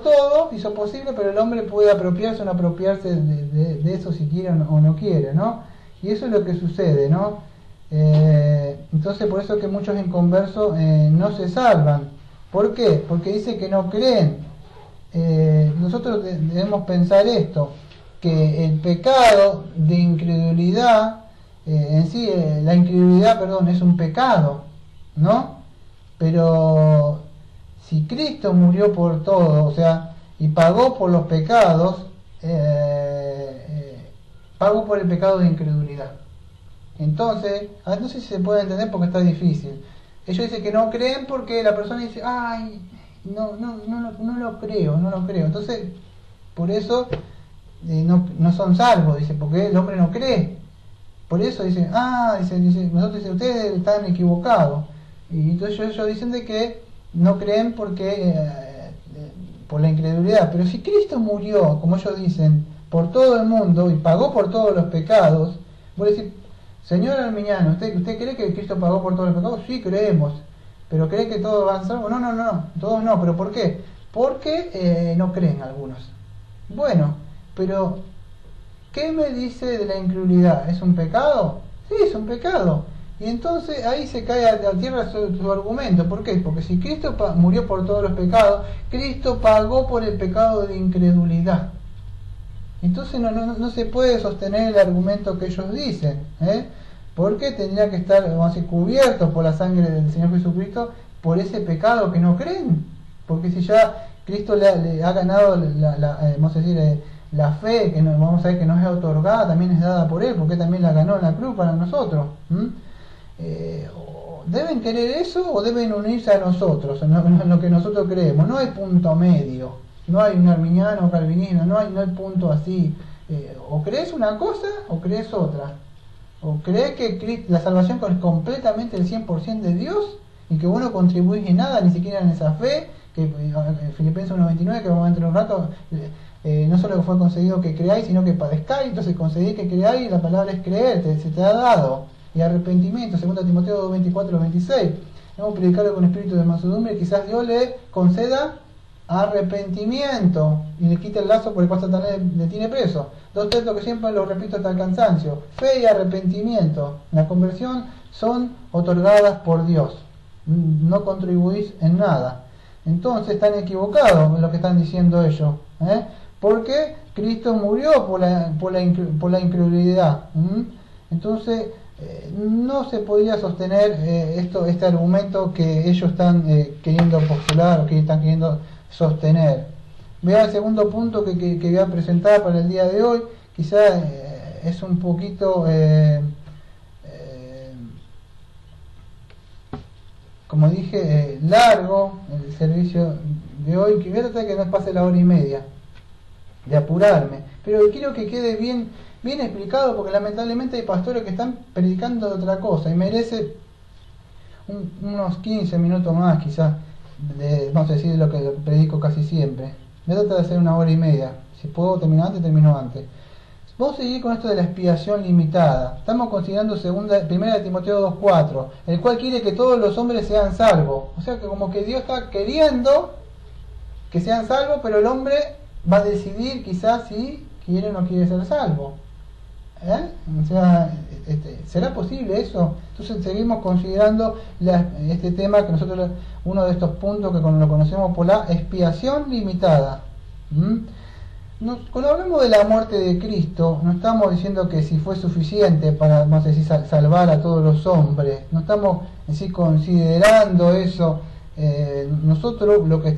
[SPEAKER 1] todo, hizo posible, pero el hombre puede apropiarse o no apropiarse de eso si quiere o no quiere, ¿no? Y eso es lo que sucede, ¿no? Entonces por eso que muchos inconversos no se salvan. ¿Por qué? Porque dice que no creen. Nosotros debemos pensar esto, que el pecado de incredulidad, en sí, la incredulidad, perdón, es un pecado, ¿no? Pero si Cristo murió por todo, o sea, y pagó por los pecados, pagó por el pecado de incredulidad. Entonces, no sé si se puede entender porque está difícil. Ellos dicen que no creen porque la persona dice, ay, no lo creo. Entonces, por eso no son salvos, dice, porque el hombre no cree. Por eso dicen, nosotros dicen, ustedes están equivocados. Y entonces ellos dicen de que no creen porque por la incredulidad. Pero si Cristo murió, como ellos dicen, por todo el mundo y pagó por todos los pecados, voy a decir, señor Arminiano, ¿usted cree que Cristo pagó por todos los pecados? Sí, creemos. ¿Pero cree que todos van a salvos? No, todos no. ¿Pero por qué? Porque no creen algunos. Bueno, pero ¿qué me dice de la incredulidad? ¿Es un pecado? Sí, es un pecado. Y entonces ahí se cae a tierra su argumento. ¿Por qué? Porque si Cristo murió por todos los pecados, Cristo pagó por el pecado de incredulidad. Entonces no se puede sostener el argumento que ellos dicen, porque tendría que estar, vamos a decir, cubiertos por la sangre del Señor Jesucristo por ese pecado que no creen. Porque si ya Cristo le ha ganado vamos a decir, la fe, que vamos a ver que nos es otorgada, también es dada por Él, porque también la ganó en la cruz para nosotros. ¿Deben querer eso o deben unirse a nosotros en lo que nosotros creemos? No hay punto medio, no hay un arminiano o calvinista, no hay punto así. O crees una cosa o crees otra. O crees que la salvación es completamente el 100% de Dios y que vos no contribuís en nada, ni siquiera en esa fe, que Filipenses 1:29, que vamos a entrar un rato, no solo fue concedido que creáis, sino que padezcáis. Entonces concedí que creáis, y la palabra es creer, se te ha dado. Y arrepentimiento, 2 Timoteo 2:24-26. Vamos a predicarlo con espíritu de mansedumbre, y quizás Dios le conceda arrepentimiento y le quite el lazo por el cual Satanás le tiene preso. Dos textos que siempre lo repito hasta el cansancio: fe y arrepentimiento. La conversión son otorgadas por Dios. no contribuís en nada. Entonces están equivocados en lo que están diciendo ellos, porque Cristo murió por la incredulidad. Entonces no se podría sostener este argumento que ellos están queriendo postular o que están queriendo sostener. Vea el segundo punto que voy a presentar para el día de hoy. Quizá es un poquito como dije, largo el servicio de hoy, que voy a tratar de que no pase la hora y media, de apurarme, pero quiero que quede bien explicado, porque lamentablemente hay pastores que están predicando otra cosa y merece unos 15 minutos más quizás, vamos a decir lo que predico casi siempre. Voy a tratar de hacer una hora y media, si puedo terminar antes, termino antes. Vamos a seguir con esto de la expiación limitada. Estamos considerando primera de Timoteo 2:4, el cual quiere que todos los hombres sean salvos. O sea que como que Dios está queriendo que sean salvos, pero el hombre va a decidir quizás si quiere o no quiere ser salvo. O sea, ¿será posible eso? Entonces seguimos considerando este tema que nosotros, uno de estos puntos que lo conocemos por la expiación limitada. Cuando hablamos de la muerte de Cristo, no estamos diciendo que si fue suficiente para, vamos a decir, salvar a todos los hombres, no estamos así considerando eso. Nosotros lo que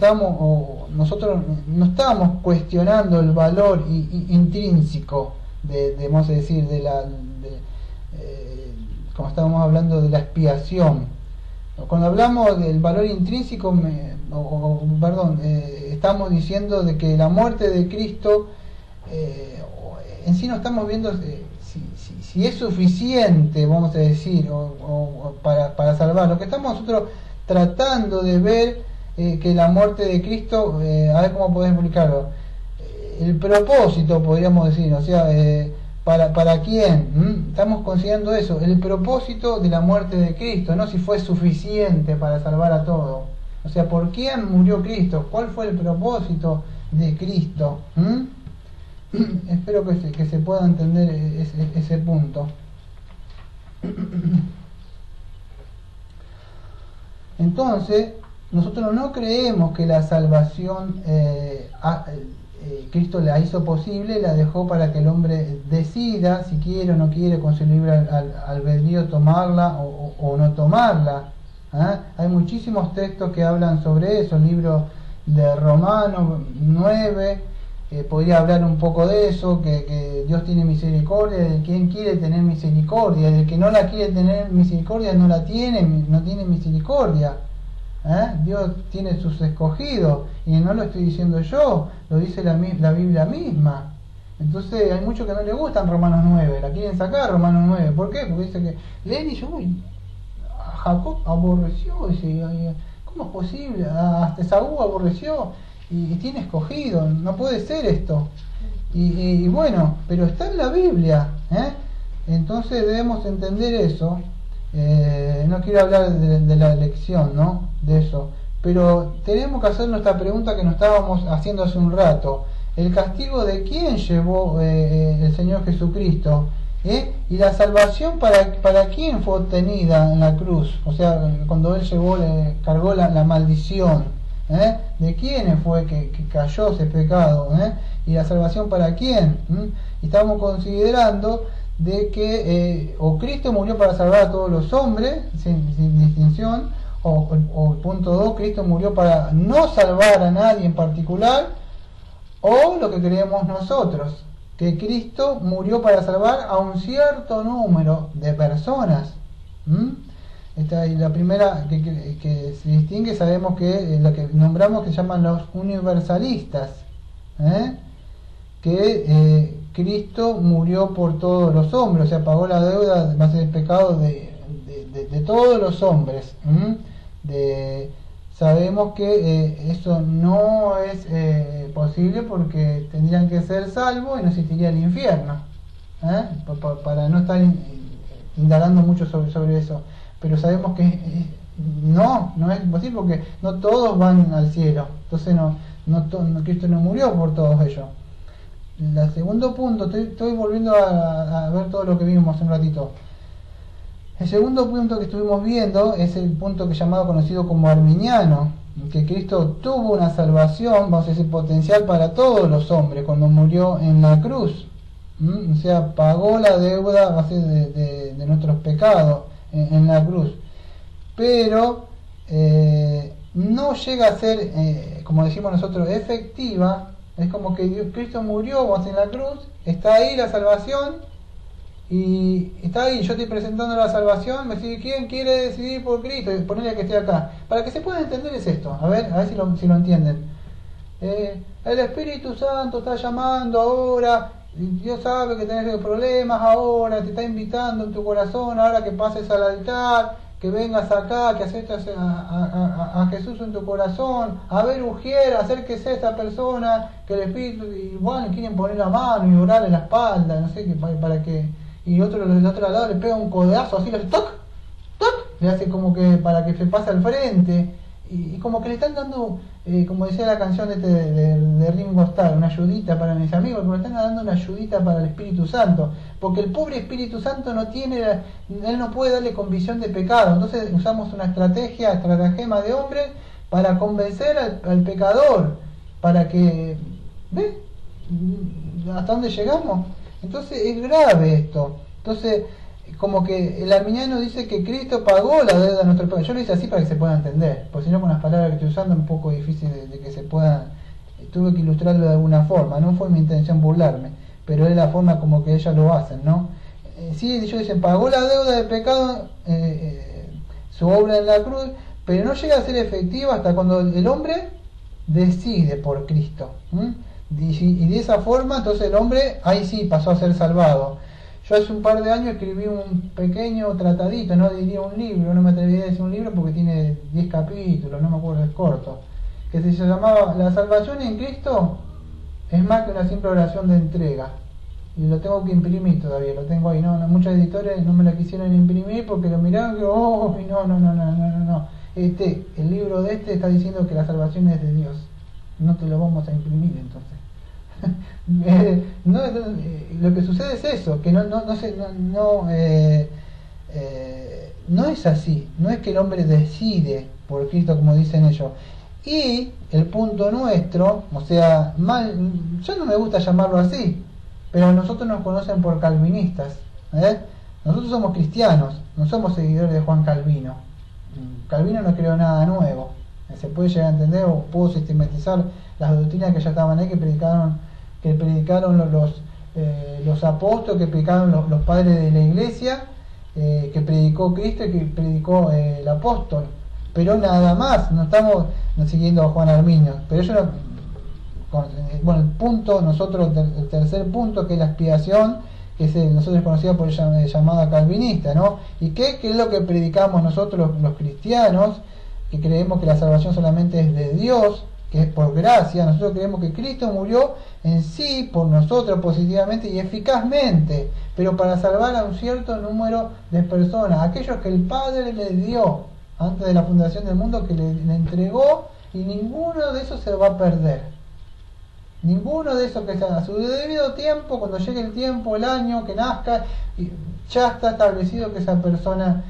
[SPEAKER 1] nosotros no estamos cuestionando el valor intrínseco vamos a decir, como estábamos hablando de la expiación. Cuando hablamos del valor intrínseco, estamos diciendo de que la muerte de Cristo en sí no estamos viendo si es suficiente, vamos a decir, para salvar. Lo que estamos nosotros tratando de ver que la muerte de Cristo, a ver cómo podemos explicarlo, el propósito, podríamos decir, o sea, ¿para quién? Estamos considerando eso, el propósito de la muerte de Cristo, no si fue suficiente para salvar a todos. O sea, ¿por quién murió Cristo? ¿Cuál fue el propósito de Cristo? Espero que se pueda entender ese punto. Entonces, nosotros no creemos que la salvación Cristo la hizo posible, la dejó para que el hombre decida si quiere o no quiere con su libre albedrío tomarla o no tomarla. Hay muchísimos textos que hablan sobre eso. El libro de Romanos 9 podría hablar un poco de eso, que Dios tiene misericordia de quien quiere tener misericordia, del que no la quiere tener misericordia no tiene misericordia. Dios tiene sus escogidos, y no lo estoy diciendo yo, lo dice la Biblia misma. Entonces hay muchos que no les gustan Romanos 9, la quieren sacar Romanos 9. ¿Por qué? Porque dice que leen y dicen, uy, Jacob aborreció, dice, ¿cómo es posible? Hasta Esaú aborreció y tiene escogido, no puede ser esto. Y bueno, pero está en la Biblia, entonces debemos entender eso. No quiero hablar de la elección, ¿no? De eso, pero tenemos que hacer nuestra pregunta que nos estábamos haciendo hace un rato. ¿El castigo de quién llevó el Señor Jesucristo? Y la salvación para quién fue obtenida en la cruz, o sea, cuando Él cargó la maldición, de quién fue que cayó ese pecado, y la salvación para quién. Y estamos considerando de que o Cristo murió para salvar a todos los hombres sin distinción, o punto 2, Cristo murió para no salvar a nadie en particular, o lo que creemos nosotros, que Cristo murió para salvar a un cierto número de personas. Esta es la primera que se distingue. Sabemos que la que nombramos, que se llaman los universalistas, que Cristo murió por todos los hombres, o sea, pagó la deuda más el pecado de todos los hombres. Sabemos que eso no es posible, porque tendrían que ser salvos y no existiría el infierno, para no estar indagando mucho sobre eso. Pero sabemos que no es posible, porque no todos van al cielo. Entonces Cristo no murió por todos ellos. El segundo punto, estoy volviendo a ver todo lo que vimos hace un ratito. El segundo punto que estuvimos viendo es el punto que llamado conocido como arminiano, que Cristo tuvo una salvación, vamos a decir, potencial para todos los hombres cuando murió en la cruz. O sea, pagó la deuda a base de nuestros pecados en la cruz. Pero no llega a ser, como decimos nosotros, efectiva. Es como que Cristo murió, vamos, en la cruz, está ahí la salvación, y está ahí, yo estoy presentando la salvación, me dice, ¿quién quiere decidir por Cristo? Ponerle que esté acá. Para que se pueda entender es esto, a ver si lo entienden. El Espíritu Santo está llamando ahora, Dios sabe que tenés problemas ahora, te está invitando en tu corazón, ahora que pases al altar, que vengas acá, que aceptes a Jesús en tu corazón, a ver Ujier, acérquese a esta persona, que el Espíritu, y bueno, quieren poner la mano y orar en la espalda, no sé, para que, y otro del otro lado le pega un codazo, así le hace toc, toc, le hace como que para que se pase al frente, y como que le están dando, como decía la canción de Ringo Starr, una ayudita para mis amigos, como le están dando una ayudita para el Espíritu Santo, porque el pobre Espíritu Santo no tiene, él no puede darle convicción de pecado, entonces usamos una estratagema de hombres para convencer al pecador, para que, ¿ves? ¿Hasta dónde llegamos? Entonces es grave esto. Entonces, como que el arminiano dice que Cristo pagó la deuda de nuestro pecado. Yo lo hice así para que se pueda entender, porque si no con las palabras que estoy usando es un poco difícil de que se pueda. Tuve que ilustrarlo de alguna forma, no fue mi intención burlarme, pero es la forma como que ellas lo hacen, ¿no? Sí, ellos dicen, pagó la deuda de pecado, su obra en la cruz, pero no llega a ser efectiva hasta cuando el hombre decide por Cristo. Y de esa forma, entonces el hombre, ahí sí pasó a ser salvado. Yo hace un par de años escribí un pequeño tratadito, no diría un libro, no me atrevería a decir un libro porque tiene 10 capítulos, no me acuerdo, es corto, que se llamaba La salvación en Cristo es más que una simple oración de entrega. Y lo tengo que imprimir todavía, lo tengo ahí. No, muchos editores no me lo quisieron imprimir porque lo miraron y no. El libro de este está diciendo que la salvación es de Dios. No te lo vamos a imprimir entonces. Lo que sucede es eso, que no es así, no es que el hombre decide por Cristo como dicen ellos. Y el punto nuestro, o sea, yo no me gusta llamarlo así, pero a nosotros nos conocen por calvinistas, nosotros somos cristianos, no somos seguidores de Juan Calvino. Calvino no creó nada nuevo, se puede llegar a entender o puedo sistematizar las doctrinas que ya estaban ahí, que predicaron los apóstoles, que predicaron los padres de la iglesia, que predicó Cristo y que predicó el apóstol, pero nada más. No estamos siguiendo a Juan Arminio, pero yo bueno, el punto, nosotros, el tercer punto, que es la expiación, que es nosotros conocida por llamada calvinista, ¿no? ¿Y qué es lo que predicamos nosotros los cristianos? Que creemos que la salvación solamente es de Dios, que es por gracia. Nosotros creemos que Cristo murió en sí por nosotros positivamente y eficazmente, pero para salvar a un cierto número de personas, aquellos que el Padre le dio antes de la fundación del mundo, que le entregó, y ninguno de esos se va a perder. Ninguno de esos, que a su debido tiempo, cuando llegue el tiempo, el año que nazca, ya está establecido que esa persona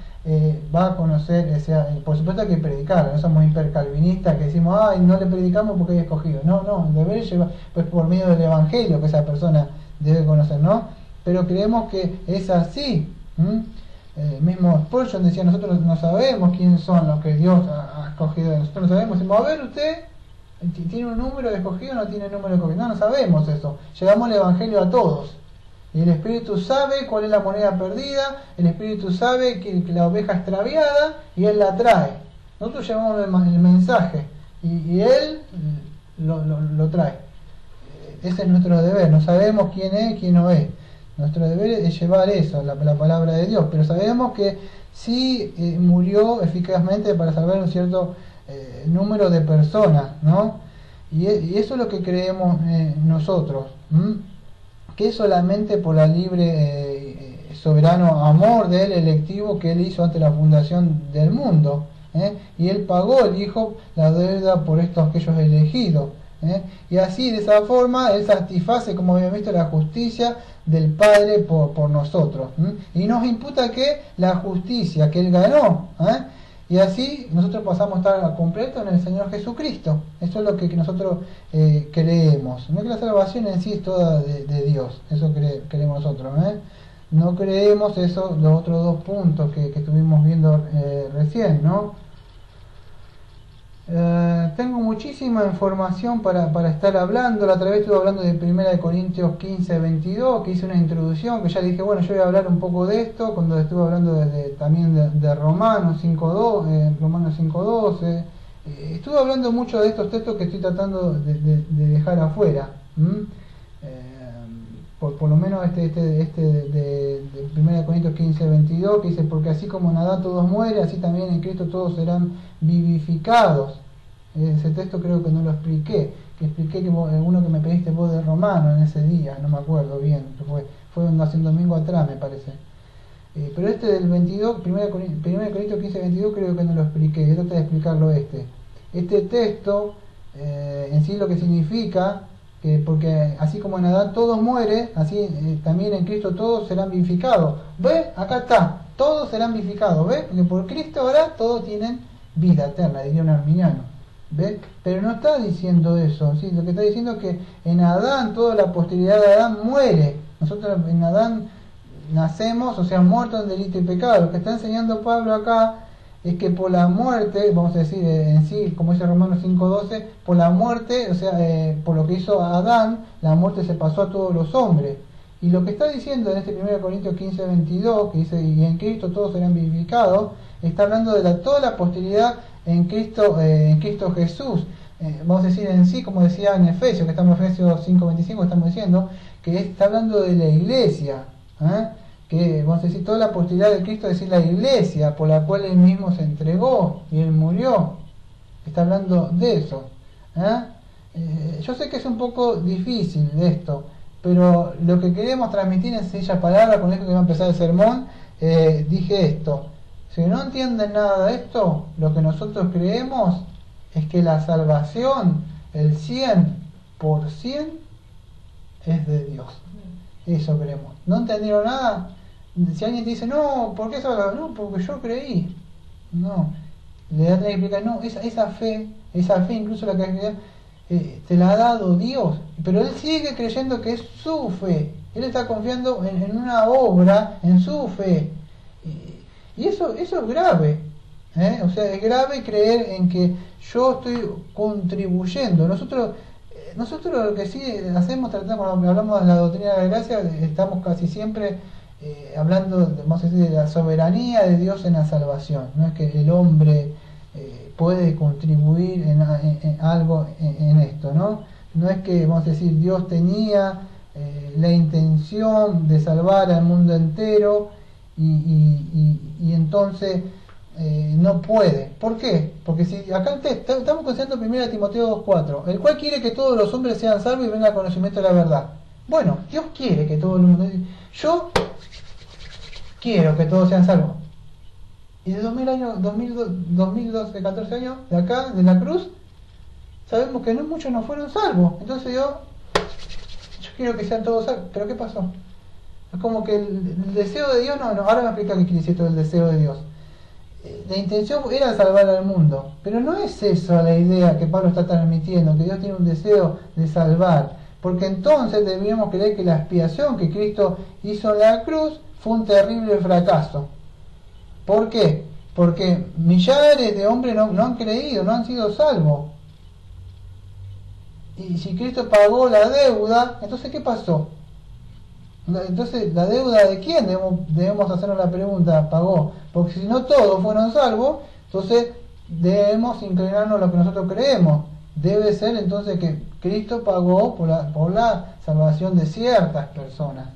[SPEAKER 1] va a conocer, por supuesto que predicar, no somos hipercalvinistas que decimos, ay, no le predicamos porque hay escogido. No, debe llevar, pues por medio del evangelio que esa persona debe conocer, ¿no? Pero creemos que es así. Mismo Spurgeon decía, nosotros no sabemos quiénes son los que Dios ha escogido, nosotros no sabemos. Decimos, a ver, usted ¿tiene un número de escogido o no tiene un número de escogido? No sabemos eso. Llevamos el evangelio a todos. Y el Espíritu sabe cuál es la moneda perdida, el Espíritu sabe que la oveja extraviada, y Él la trae. Nosotros llevamos el mensaje y Él lo trae. Ese es nuestro deber. No sabemos quién es, quién no es. Nuestro deber es llevar eso, la palabra de Dios. Pero sabemos que sí murió eficazmente para salvar un cierto número de personas, ¿no? Y eso es lo que creemos nosotros. Que es solamente por la libre soberano amor de Él, electivo, que Él hizo ante la fundación del mundo, y Él pagó, el Hijo, la deuda por aquellos elegidos, Y así, de esa forma, Él satisface, como habíamos visto, la justicia del Padre por nosotros. Y nos imputa que la justicia que Él ganó. Y así nosotros pasamos a estar completos en el Señor Jesucristo. Eso es lo que nosotros creemos. No que la salvación en sí es toda de Dios. Eso creemos nosotros. No creemos eso, los otros dos puntos que estuvimos viendo recién, ¿no? Tengo muchísima información para estar hablando. La otra vez estuve hablando de 1 Corintios 15, 22, que hice una introducción, que ya dije, bueno, yo voy a hablar un poco de esto, cuando estuve hablando también de Romanos 5.2, Romanos 5.12. Estuve hablando mucho de estos textos que estoy tratando de dejar afuera. Por lo menos de 1 Corintios 15, 22, que dice, porque así como en Adán todos mueren, así también en Cristo todos serán vivificados. Ese texto creo que no lo expliqué, que expliqué que uno que me pediste vos de Romano en ese día, no me acuerdo bien, fue hace un domingo atrás me parece. Pero del 22, 1 Corintios 15, 22 creo que no lo expliqué, yo traté de explicarlo Este texto en sí lo que significa, porque así como en Adán todos mueren, así también en Cristo todos serán vivificados. ¿Ve? Acá está, todos serán vivificados. ¿Ve? Porque por Cristo ahora todos tienen vida eterna, diría un arminiano. ¿Ve? Pero no está diciendo eso, ¿sí? Lo que está diciendo es que en Adán toda la posteridad de Adán muere. Nosotros en Adán nacemos, o sea, muertos en delito y pecado. Lo que está enseñando Pablo acá es que por la muerte, vamos a decir en sí, como dice Romanos 5.12, por la muerte, o sea, por lo que hizo Adán, la muerte se pasó a todos los hombres. Y lo que está diciendo en este 1 Corintios 15.22, que dice, y en Cristo todos serán vivificados, está hablando de toda la posteridad en Cristo Jesús. Vamos a decir en sí, como decía en Efesios, que estamos en Efesios 5.25, estamos diciendo, que está hablando de la iglesia, que vamos a decir toda la posteridad de Cristo, es decir, la iglesia por la cual Él mismo se entregó y Él murió. Está hablando de eso. Yo sé que es un poco difícil esto, pero lo que queremos transmitir en sencillas palabras, con esto que va a empezar el sermón, dije esto. Si no entienden nada de esto, lo que nosotros creemos es que la salvación, el 100% es de Dios. Eso creemos. ¿No entendieron nada? Si alguien te dice, no, ¿por qué eso? No, porque yo creí. No. Le da que explicar, no, esa fe incluso la que te la ha dado Dios. Pero él sigue creyendo que es su fe. Él está confiando en una obra, en su fe. Y eso es grave. O sea, es grave creer en que yo estoy contribuyendo. Nosotros lo que sí hacemos, hablamos de la doctrina de la gracia, estamos casi siempre hablando vamos a decir, de la soberanía de Dios en la salvación. No es que el hombre puede contribuir en algo en esto, ¿no? No es que, vamos a decir, Dios tenía la intención de salvar al mundo entero y entonces no puede. ¿Por qué? Porque si acá estamos considerando 1 Timoteo 2.4, el cual quiere que todos los hombres sean salvos y vengan al conocimiento de la verdad. Bueno, Dios quiere que todo el mundo... Yo quiero que todos sean salvos. Y de 2012, 14 años, de acá, de la cruz, sabemos que no muchos no fueron salvos. Entonces yo quiero que sean todos salvos. ¿Pero qué pasó? Es como que el deseo de Dios, no, ahora me explica qué quiere decir todo el deseo de Dios. La intención era salvar al mundo, pero no es eso la idea que Pablo está transmitiendo, que Dios tiene un deseo de salvar, porque entonces debíamos creer que la expiación que Cristo hizo en la cruz fue un terrible fracaso. ¿Por qué? Porque millares de hombres no han creído, no han sido salvos. Y si Cristo pagó la deuda, entonces ¿qué pasó? Entonces, ¿la deuda de quién? Debemos hacernos la pregunta, pagó. Porque si no todos fueron salvos, entonces debemos inclinarnos a lo que nosotros creemos. Debe ser entonces que Cristo pagó por la salvación de ciertas personas.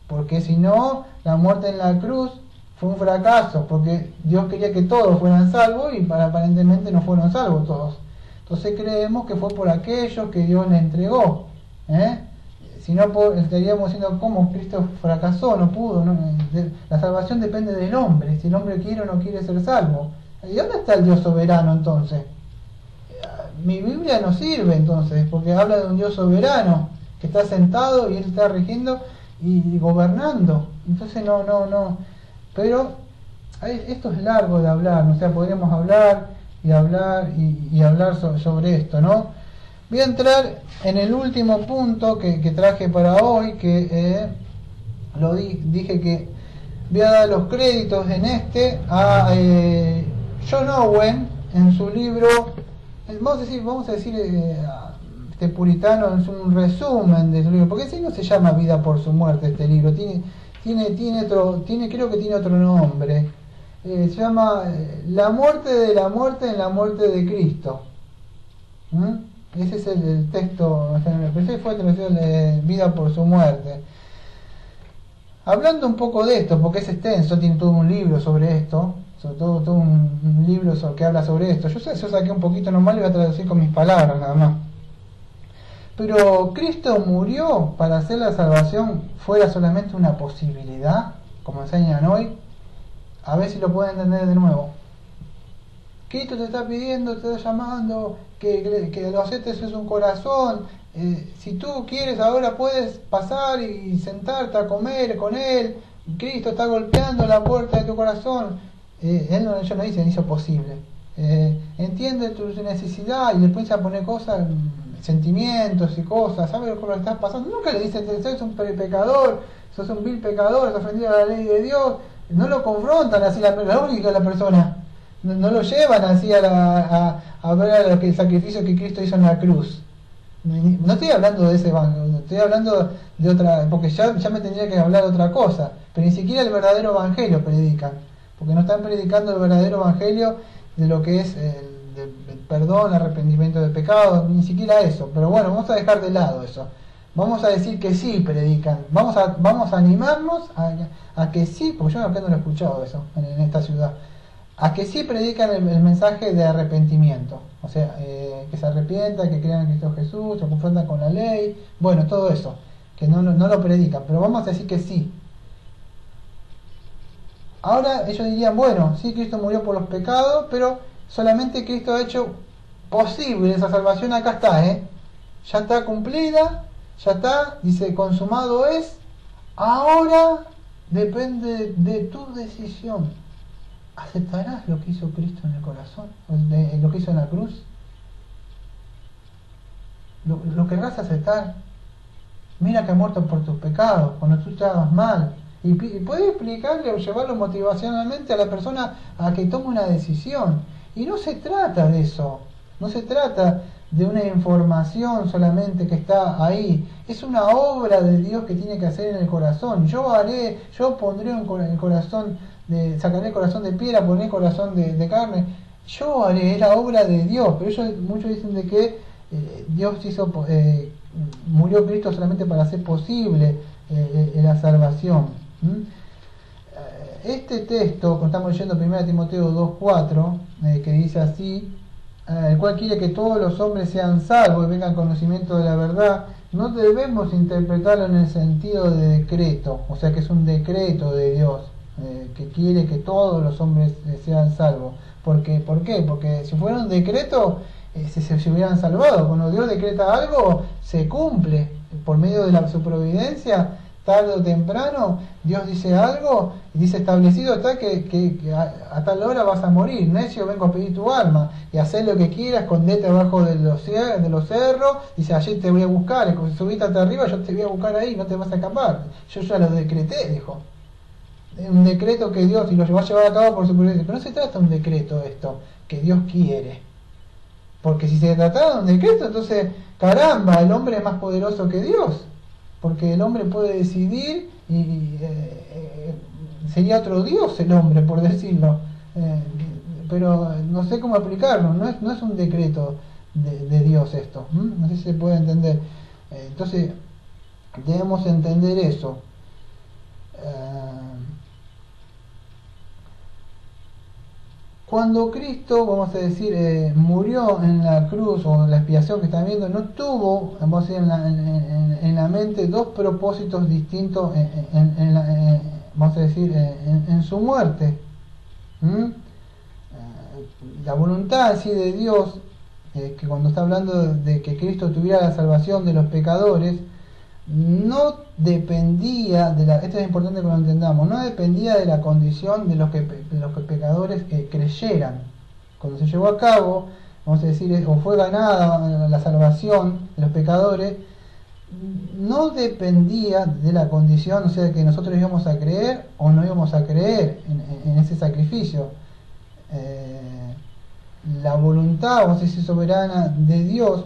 [SPEAKER 1] Porque si no, la muerte en la cruz fue un fracaso, porque Dios quería que todos fueran salvos y aparentemente no fueron salvos todos. Entonces creemos que fue por aquellos que Dios le entregó. Si no, estaríamos diciendo cómo Cristo fracasó, no pudo. La salvación depende del hombre, si el hombre quiere o no quiere ser salvo. ¿Y dónde está el Dios soberano entonces? mi Biblia no sirve entonces, porque habla de un Dios soberano que está sentado y Él está rigiendo y gobernando. Entonces no. Pero esto es largo de hablar, o sea, podríamos hablar y hablar sobre esto, ¿no? Voy a entrar en el último punto que traje para hoy, que dije que voy a dar los créditos en a John Owen en su libro, vamos a decir este puritano, es un resumen de su libro, porque si no se llama Vida por su muerte este libro, creo que tiene otro nombre, se llama La muerte de la muerte en la muerte de Cristo. Ese es el texto, pero fue traducido Vida por su muerte. Hablando un poco de esto, porque es extenso, tiene todo un libro sobre esto, sobre todo un libro que habla sobre esto. Yo saqué un poquito nomás, lo voy a traducir con mis palabras nada más. Pero Cristo murió para hacer la salvación fuera solamente una posibilidad, como enseñan hoy. A ver si lo pueden entender de nuevo. Cristo te está pidiendo, te está llamando, que lo aceptes en un corazón. Si tú quieres ahora puedes pasar y sentarte a comer con Él. Cristo está golpeando la puerta de tu corazón. Él no hizo posible. Entiende tu necesidad y le empieza a poner cosas, sentimientos y cosas. ¿Sabes lo que estás pasando? Nunca le dice, sos un pecador, sos un vil pecador, has ofendido a la ley de Dios. No lo confrontan así la única persona. No lo llevan así a ver el sacrificio que Cristo hizo en la cruz. No estoy hablando de ese evangelio, estoy hablando de otra, porque ya me tendría que hablar de otra cosa, pero ni siquiera el verdadero evangelio predican, porque no están predicando el verdadero evangelio de lo que es el perdón, arrepentimiento de pecado, ni siquiera eso. Pero bueno, vamos a dejar de lado eso. Vamos a decir que sí predican, vamos a animarnos a que sí, porque yo acá no lo he escuchado eso en esta ciudad, a que sí predican el mensaje de arrepentimiento, o sea, que se arrepientan, que crean en Cristo Jesús, se confrontan con la ley, bueno, todo eso, que no lo predican, pero vamos a decir que sí. Ahora ellos dirían, bueno, sí, Cristo murió por los pecados, pero solamente Cristo ha hecho posible esa salvación, acá está, ya está cumplida, ya está, dice, consumado es, ahora depende de tu decisión. ¿Aceptarás lo que hizo Cristo en el corazón? ¿Lo que hizo en la cruz? ¿Lo querrás aceptar? Mira que ha muerto por tus pecados, cuando tú estabas mal. Y puedes explicarle o llevarlo motivacionalmente a la persona a que tome una decisión. Y no se trata de eso. No se trata de una información solamente que está ahí. Es una obra de Dios que tiene que hacer en el corazón. Yo pondré el corazón, sacaré el corazón de piedra, pondré el corazón de carne. Yo haré, es la obra de Dios. Pero muchos dicen de que Dios murió Cristo solamente para hacer posible la salvación. Este texto, como estamos leyendo 1 Timoteo 2:4, que dice así, el cual quiere que todos los hombres sean salvos y vengan conocimiento de la verdad, no debemos interpretarlo en el sentido de decreto, o sea que es un decreto de Dios, que quiere que todos los hombres sean salvos. ¿Por qué? Porque si fuera un decreto, se hubieran salvado. Cuando Dios decreta algo, se cumple por medio de su providencia. Tarde o temprano Dios dice algo y dice establecido está que a tal hora vas a morir, necio, vengo a pedir tu alma, y haz lo que quieras, escondete abajo de los cerros, dice allí te voy a buscar, subite hasta arriba, yo te voy a buscar ahí, no te vas a escapar, yo ya lo decreté, dijo. Un decreto que Dios, y lo va a llevar a cabo por su providencia, pero no se trata de un decreto esto, que Dios quiere, porque si se tratara de un decreto, entonces caramba, el hombre es más poderoso que Dios, porque el hombre puede decidir y sería otro Dios el hombre, por decirlo, pero no sé cómo aplicarlo, no es un decreto de Dios esto, no sé si se puede entender. Entonces debemos entender eso. Cuando Cristo, vamos a decir, murió en la cruz, o en la expiación que están viendo, no tuvo, vamos a decir, en la mente dos propósitos distintos vamos a decir, en su muerte. La voluntad así de Dios que cuando está hablando de que Cristo tuviera la salvación de los pecadores, no dependía esto es importante que lo entendamos, no dependía de la condición de los pecadores que creyeran. Cuando se llevó a cabo, vamos a decir, o fue ganada la salvación de los pecadores, no dependía de la condición, o sea, de que nosotros íbamos a creer o no íbamos a creer en ese sacrificio. La voluntad, vamos a decir, soberana de Dios,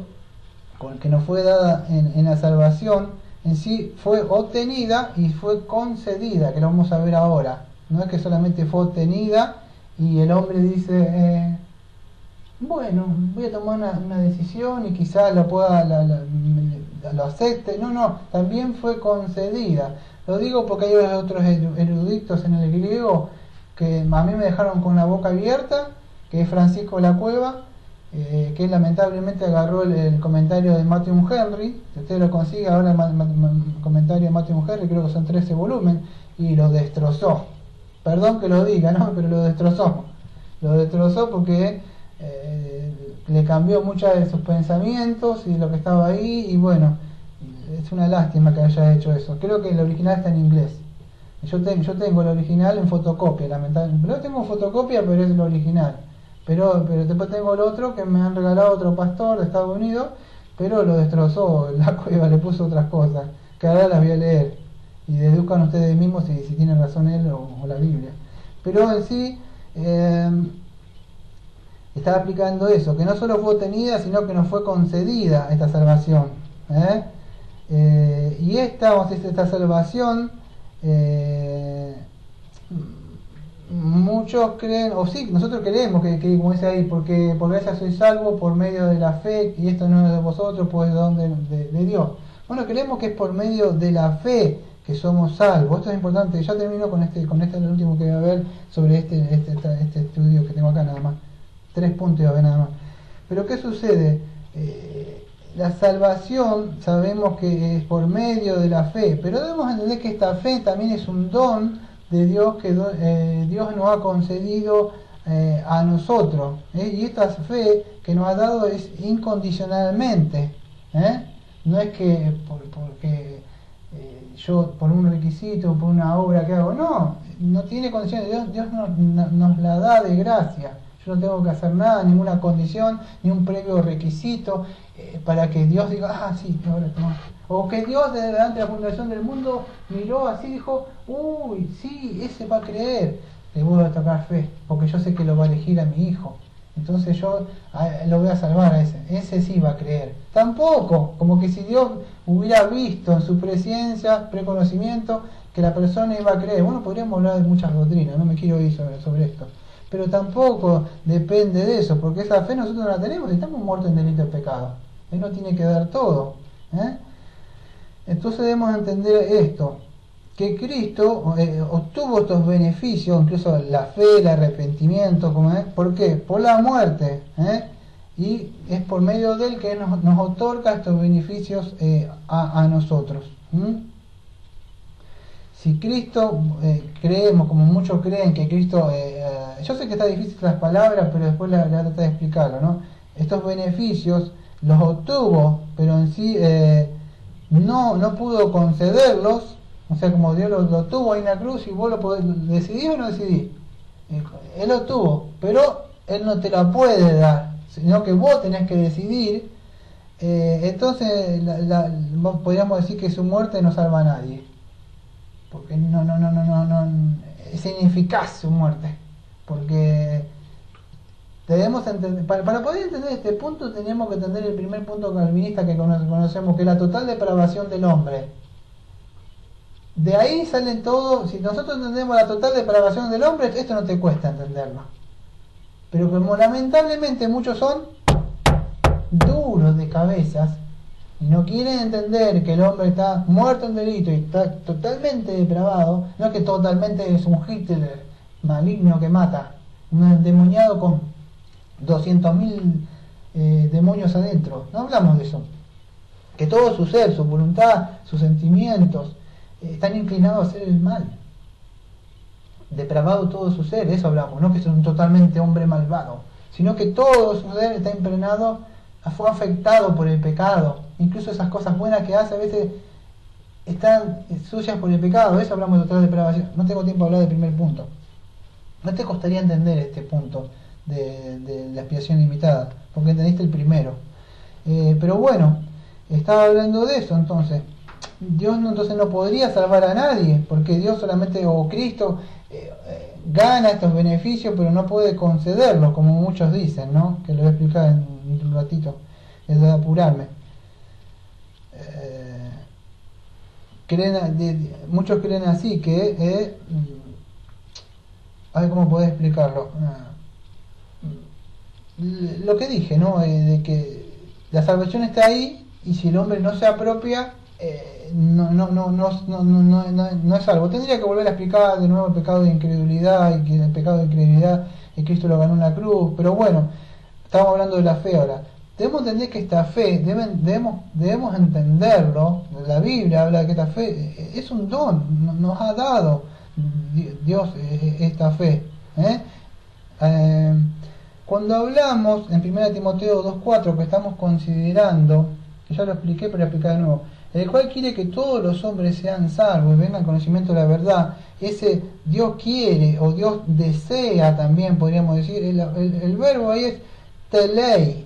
[SPEAKER 1] con que nos fue dada en la salvación, en sí fue obtenida y fue concedida, que lo vamos a ver ahora. No es que solamente fue obtenida y el hombre dice, bueno, voy a tomar una decisión y quizás lo acepte. No, también fue concedida. Lo digo porque hay otros eruditos en el griego que a mí me dejaron con la boca abierta, que es Francisco La Cueva, que lamentablemente agarró el comentario de Matthew Henry. Si usted lo consigue ahora, el comentario de Matthew Henry, creo que son 13 volúmenes, y lo destrozó. Perdón que lo diga, ¿no? Pero lo destrozó. Lo destrozó porque le cambió muchos de sus pensamientos y lo que estaba ahí, y bueno, es una lástima que haya hecho eso. Creo que el original está en inglés. Yo tengo el original en fotocopia, lamentablemente. No tengo fotocopia, pero es el original. Pero después tengo el otro que me han regalado otro pastor de Estados Unidos, pero lo destrozó La Cueva, le puso otras cosas, que ahora las voy a leer. Y deduzcan ustedes mismos si tienen razón él o la Biblia. Pero en sí, está aplicando eso, que no solo fue obtenida, sino que nos fue concedida esta salvación. Y vamos a decir, esta salvación, muchos creen, o sí, nosotros creemos que como dice ahí, porque por gracia sois salvos por medio de la fe, y esto no es de vosotros, pues es don de Dios. Bueno, creemos que es por medio de la fe que somos salvos. Esto es importante. Ya termino con este el último que voy a ver sobre este estudio que tengo acá, nada más. 3 puntos voy a ver nada más. Pero ¿qué sucede? La salvación sabemos que es por medio de la fe, pero debemos entender que esta fe también es un don de Dios que Dios nos ha concedido a nosotros, y esta fe que nos ha dado es incondicionalmente, no es que porque yo por un requisito, por una obra que hago, no tiene condiciones. Dios nos la da de gracia. Yo no tengo que hacer nada, ninguna condición, ni un previo requisito para que Dios diga, sí, ahora toma. O que Dios desde delante de la fundación del mundo miró así y dijo, uy, sí, ese va a creer, le voy a tocar fe, porque yo sé que lo va a elegir a mi hijo. Entonces yo lo voy a salvar a ese sí va a creer. Tampoco, como que si Dios hubiera visto en su presencia, preconocimiento, que la persona iba a creer. Bueno, podríamos hablar de muchas doctrinas, no me quiero ir sobre esto. Pero tampoco depende de eso, porque esa fe nosotros no la tenemos, estamos muertos en delito de pecado. Él nos tiene que dar todo. Entonces debemos entender esto, que Cristo obtuvo estos beneficios, incluso la fe, el arrepentimiento, ¿por qué? Por la muerte, y es por medio de él que nos otorga estos beneficios a nosotros. Si Cristo, creemos, como muchos creen que Cristo, yo sé que está difícil las palabras, pero después la trata de explicarlo, ¿no? Estos beneficios los obtuvo, pero en sí no pudo concederlos. O sea, como Dios lo tuvo ahí en la cruz, y vos lo podés decidir o no decidís. Él lo tuvo, pero Él no te la puede dar, sino que vos tenés que decidir. Entonces podríamos decir que su muerte no salva a nadie, porque no es ineficaz su muerte, porque debemos entender, para poder entender este punto tenemos que entender el primer punto calvinista que conocemos, que es la total depravación del hombre. De ahí salen todos. Si nosotros entendemos la total depravación del hombre, esto no te cuesta entenderlo. Pero como lamentablemente muchos son duros de cabezas y no quieren entender que el hombre está muerto en delito y está totalmente depravado, no es que totalmente es un Hitler maligno que mata, un endemoniado con 200.000 demonios adentro. No hablamos de eso. Que todo su ser, su voluntad, sus sentimientos están inclinados a hacer el mal, depravado todo su ser, eso hablamos, no que es un totalmente hombre malvado, sino que todo su ser está impregnado fue afectado por el pecado. Incluso esas cosas buenas que hace a veces están suyas por el pecado. Eso hablamos de total depravación. No tengo tiempo de hablar del primer punto. ¿No te costaría entender este punto de la expiación limitada? Porque entendiste el primero. Pero bueno, estaba hablando de eso. Entonces Dios entonces no podría salvar a nadie, porque Dios solamente, o Cristo, gana estos beneficios, pero no puede concederlos, como muchos dicen, ¿no? Que lo voy a explicar en un ratito, es de apurarme. Muchos creen así, que a ver cómo podés explicarlo. Lo que dije, ¿no? De que la salvación está ahí, y si el hombre no se apropia, no es salvo. Tendría que volver a explicar de nuevo el pecado de incredulidad, y que el pecado de incredulidad Cristo lo ganó en la cruz. Pero bueno, estamos hablando de la fe ahora. Debemos entender que esta fe, debemos entenderlo. La Biblia habla de que esta fe es un don, nos ha dado Dios esta fe. Cuando hablamos en 1 Timoteo 2:4, que estamos considerando, que ya lo expliqué, pero lo explicar de nuevo, el cual quiere que todos los hombres sean salvos y vengan al conocimiento de la verdad. Ese Dios quiere, o Dios desea también, podríamos decir, el verbo ahí es telei.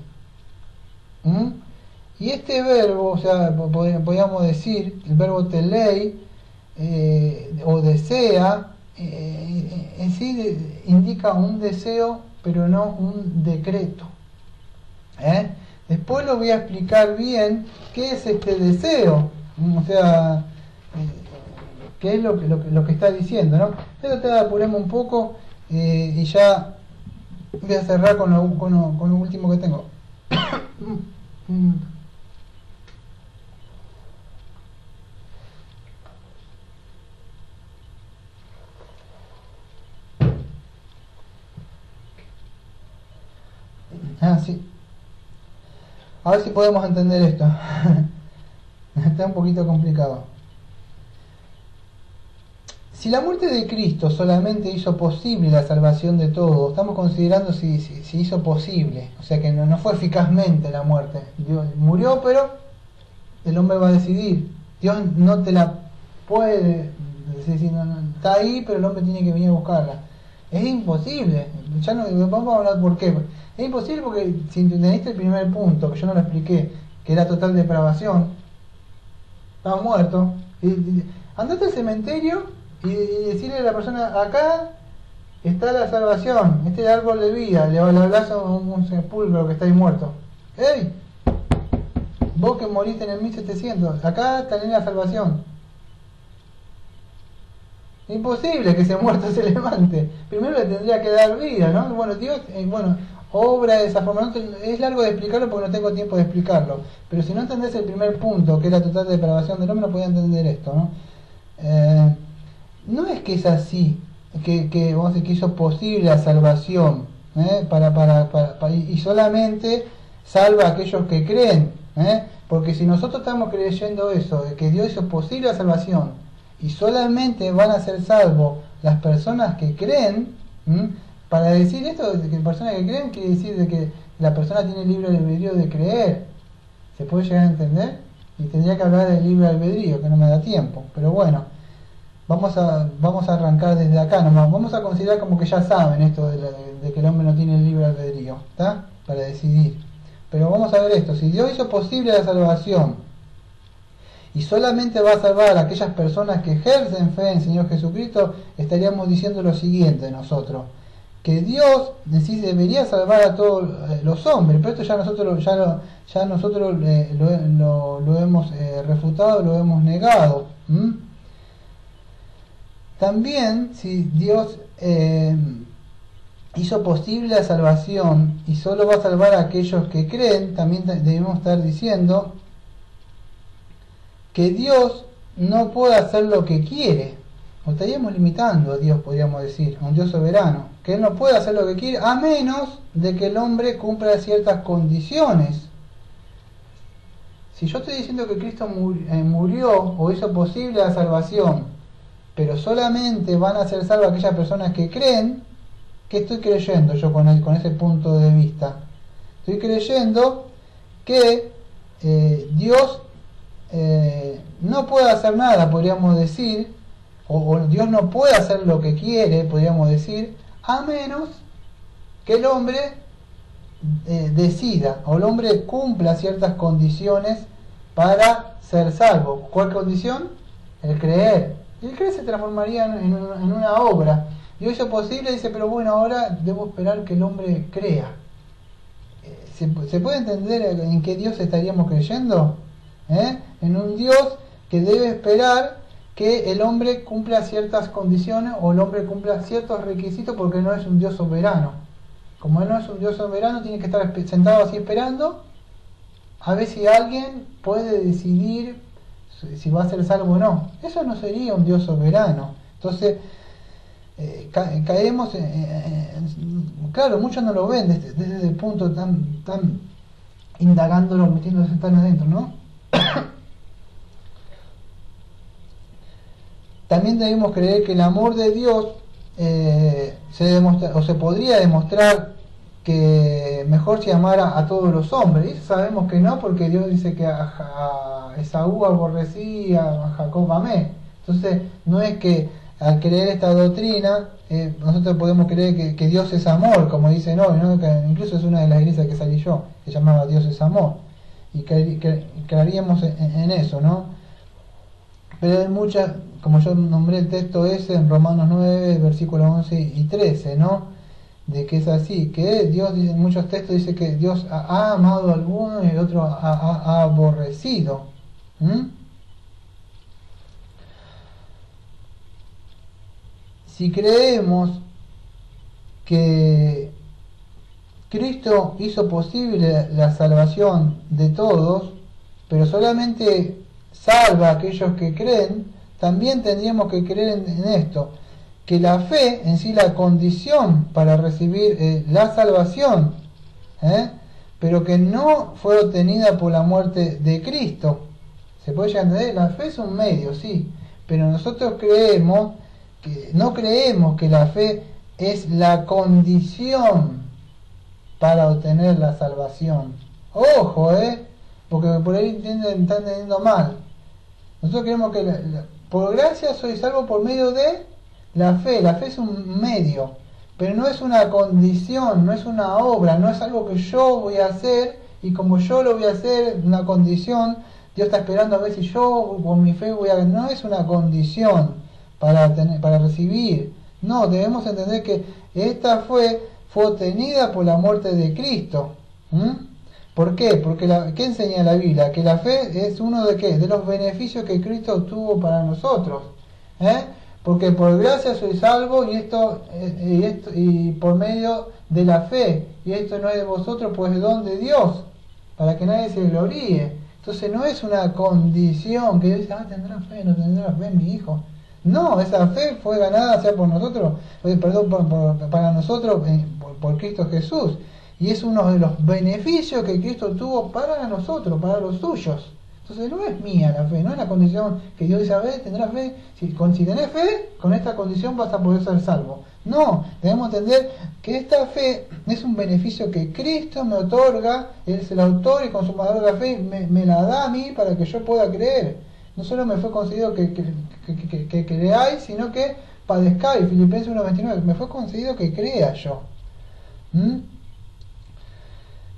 [SPEAKER 1] Y este verbo, o sea, podríamos decir, el verbo telei, o desea, en sí indica un deseo, pero no un decreto. Después lo voy a explicar bien qué es este deseo, o sea, qué es lo que está diciendo, ¿no? Pero te apuremos un poco, y ya voy a cerrar con lo último que tengo. Sí. A ver si podemos entender esto. Está un poquito complicado. Si la muerte de Cristo solamente hizo posible la salvación de todos, estamos considerando si hizo posible, o sea que no fue eficazmente la muerte. Dios murió, pero el hombre va a decidir. Dios no te la puede decir, no, está ahí, pero el hombre tiene que venir a buscarla. Es imposible. Ya no vamos a hablar por qué. Es imposible porque si entendiste el primer punto, que yo no lo expliqué, que era total depravación, estaba muerto. Andate al cementerio y decirle a la persona, acá está la salvación, este es el árbol de vida, le hablas a un sepulcro que está ahí muerto. ¡Ey! Vos que moriste en el 1700, acá tenés la salvación. Imposible que ese muerto se levante. Primero le tendría que dar vida, ¿no? Bueno, Dios, obra de esa forma. Es largo de explicarlo porque no tengo tiempo de explicarlo. Pero si no entendés el primer punto, que es la total depravación del hombre, no podía entender esto, ¿no? No es que es así, que vamos a decir que hizo posible la salvación, y solamente salva a aquellos que creen, porque si nosotros estamos creyendo eso, de que Dios hizo posible la salvación, y solamente van a ser salvos las personas que creen, para decir esto de que personas que creen quiere decir de que la persona tiene libre albedrío de creer. ¿Se puede llegar a entender? Y tendría que hablar del libre albedrío, que no me da tiempo, pero bueno, vamos a arrancar desde acá nomás. Vamos a considerar como que ya saben esto de que el hombre no tiene el libre albedrío, ¿está? Para decidir. Pero vamos a ver esto: si Dios hizo posible la salvación y solamente va a salvar a aquellas personas que ejercen fe en el Señor Jesucristo, estaríamos diciendo lo siguiente nosotros: que Dios en sí debería salvar a todos los hombres, pero esto ya nosotros lo hemos refutado, lo hemos negado. También, si Dios hizo posible la salvación y solo va a salvar a aquellos que creen, también debemos estar diciendo que Dios no puede hacer lo que quiere. O estaríamos limitando a Dios, podríamos decir, a un Dios soberano, que Él no puede hacer lo que quiere a menos de que el hombre cumpla ciertas condiciones. Si yo estoy diciendo que Cristo murió o hizo posible la salvación, pero solamente van a ser salvas aquellas personas que creen, ¿qué estoy creyendo yo con ese punto de vista? Estoy creyendo que Dios no puede hacer nada, podríamos decir, o Dios no puede hacer lo que quiere, podríamos decir, a menos que el hombre decida, o el hombre cumpla ciertas condiciones para ser salvo. ¿Cuál condición? El creer. Y el creer se transformaría en una obra. Dios hizo posible, dice, pero bueno, ahora debo esperar que el hombre crea. ¿Se puede entender en qué Dios estaríamos creyendo? En un Dios que debe esperar que el hombre cumpla ciertas condiciones o el hombre cumpla ciertos requisitos, porque no es un Dios soberano. Como Él no es un Dios soberano, tiene que estar sentado así esperando a ver si alguien puede decidir si va a ser salvo o no. Eso no sería un Dios soberano. Entonces caemos claro, muchos no lo ven desde el punto tan indagándolo, metiéndose tan adentro, ¿no? También debemos creer que el amor de Dios se demuestra, o se podría demostrar que mejor se amara a todos los hombres. Y sabemos que no, porque Dios dice que a Esaú aborrecí, a Jacob amé. Entonces no es que al creer esta doctrina nosotros podemos creer que Dios es amor, como dicen hoy, ¿no? Que incluso es una de las iglesias que salí yo, que llamaba Dios es amor, y creeríamos en eso, ¿no? Pero hay muchas, como yo nombré el texto ese en Romanos 9, versículos 11 y 13, ¿no? De que es así, que Dios, en muchos textos dice que Dios ha amado a alguno y otro ha aborrecido. Si creemos que Cristo hizo posible la salvación de todos, pero solamente salva a aquellos que creen, también tendríamos que creer en esto, que la fe en sí la condición para recibir la salvación, pero que no fue obtenida por la muerte de Cristo. ¿Se puede llegar a entender? La fe es un medio, sí, pero nosotros no creemos que la fe es la condición para obtener la salvación. Ojo, porque por ahí están entendiendo mal. Nosotros creemos que por gracia soy salvo por medio de la fe. La fe es un medio, pero no es una condición, no es una obra, no es algo que yo voy a hacer, y como yo lo voy a hacer, una condición, Dios está esperando a ver si yo por mi fe voy a... No es una condición para recibir. No, debemos entender que esta fue obtenida por la muerte de Cristo. ¿Por qué? Porque ¿qué enseña la Biblia? Que la fe es uno de ¿qué? De los beneficios que Cristo obtuvo para nosotros. Porque por gracia soy salvo y por medio de la fe. Y esto no es de vosotros, pues es don de Dios, para que nadie se gloríe. Entonces no es una condición que dice, tendrá fe, no tendrá fe mi hijo. No, esa fe fue ganada sea por nosotros, para nosotros por Cristo Jesús. Y es uno de los beneficios que Cristo tuvo para nosotros, para los suyos. Entonces no es mía la fe, no es la condición que Dios dice, tendrás fe. Si tenés fe, con esta condición vas a poder ser salvo. No, debemos entender que esta fe es un beneficio que Cristo me otorga, Él es el autor y consumador de la fe, me la da a mí para que yo pueda creer. No solo me fue concedido que creáis, sino que padezcáis. Filipenses 1:29, me fue concedido que crea yo.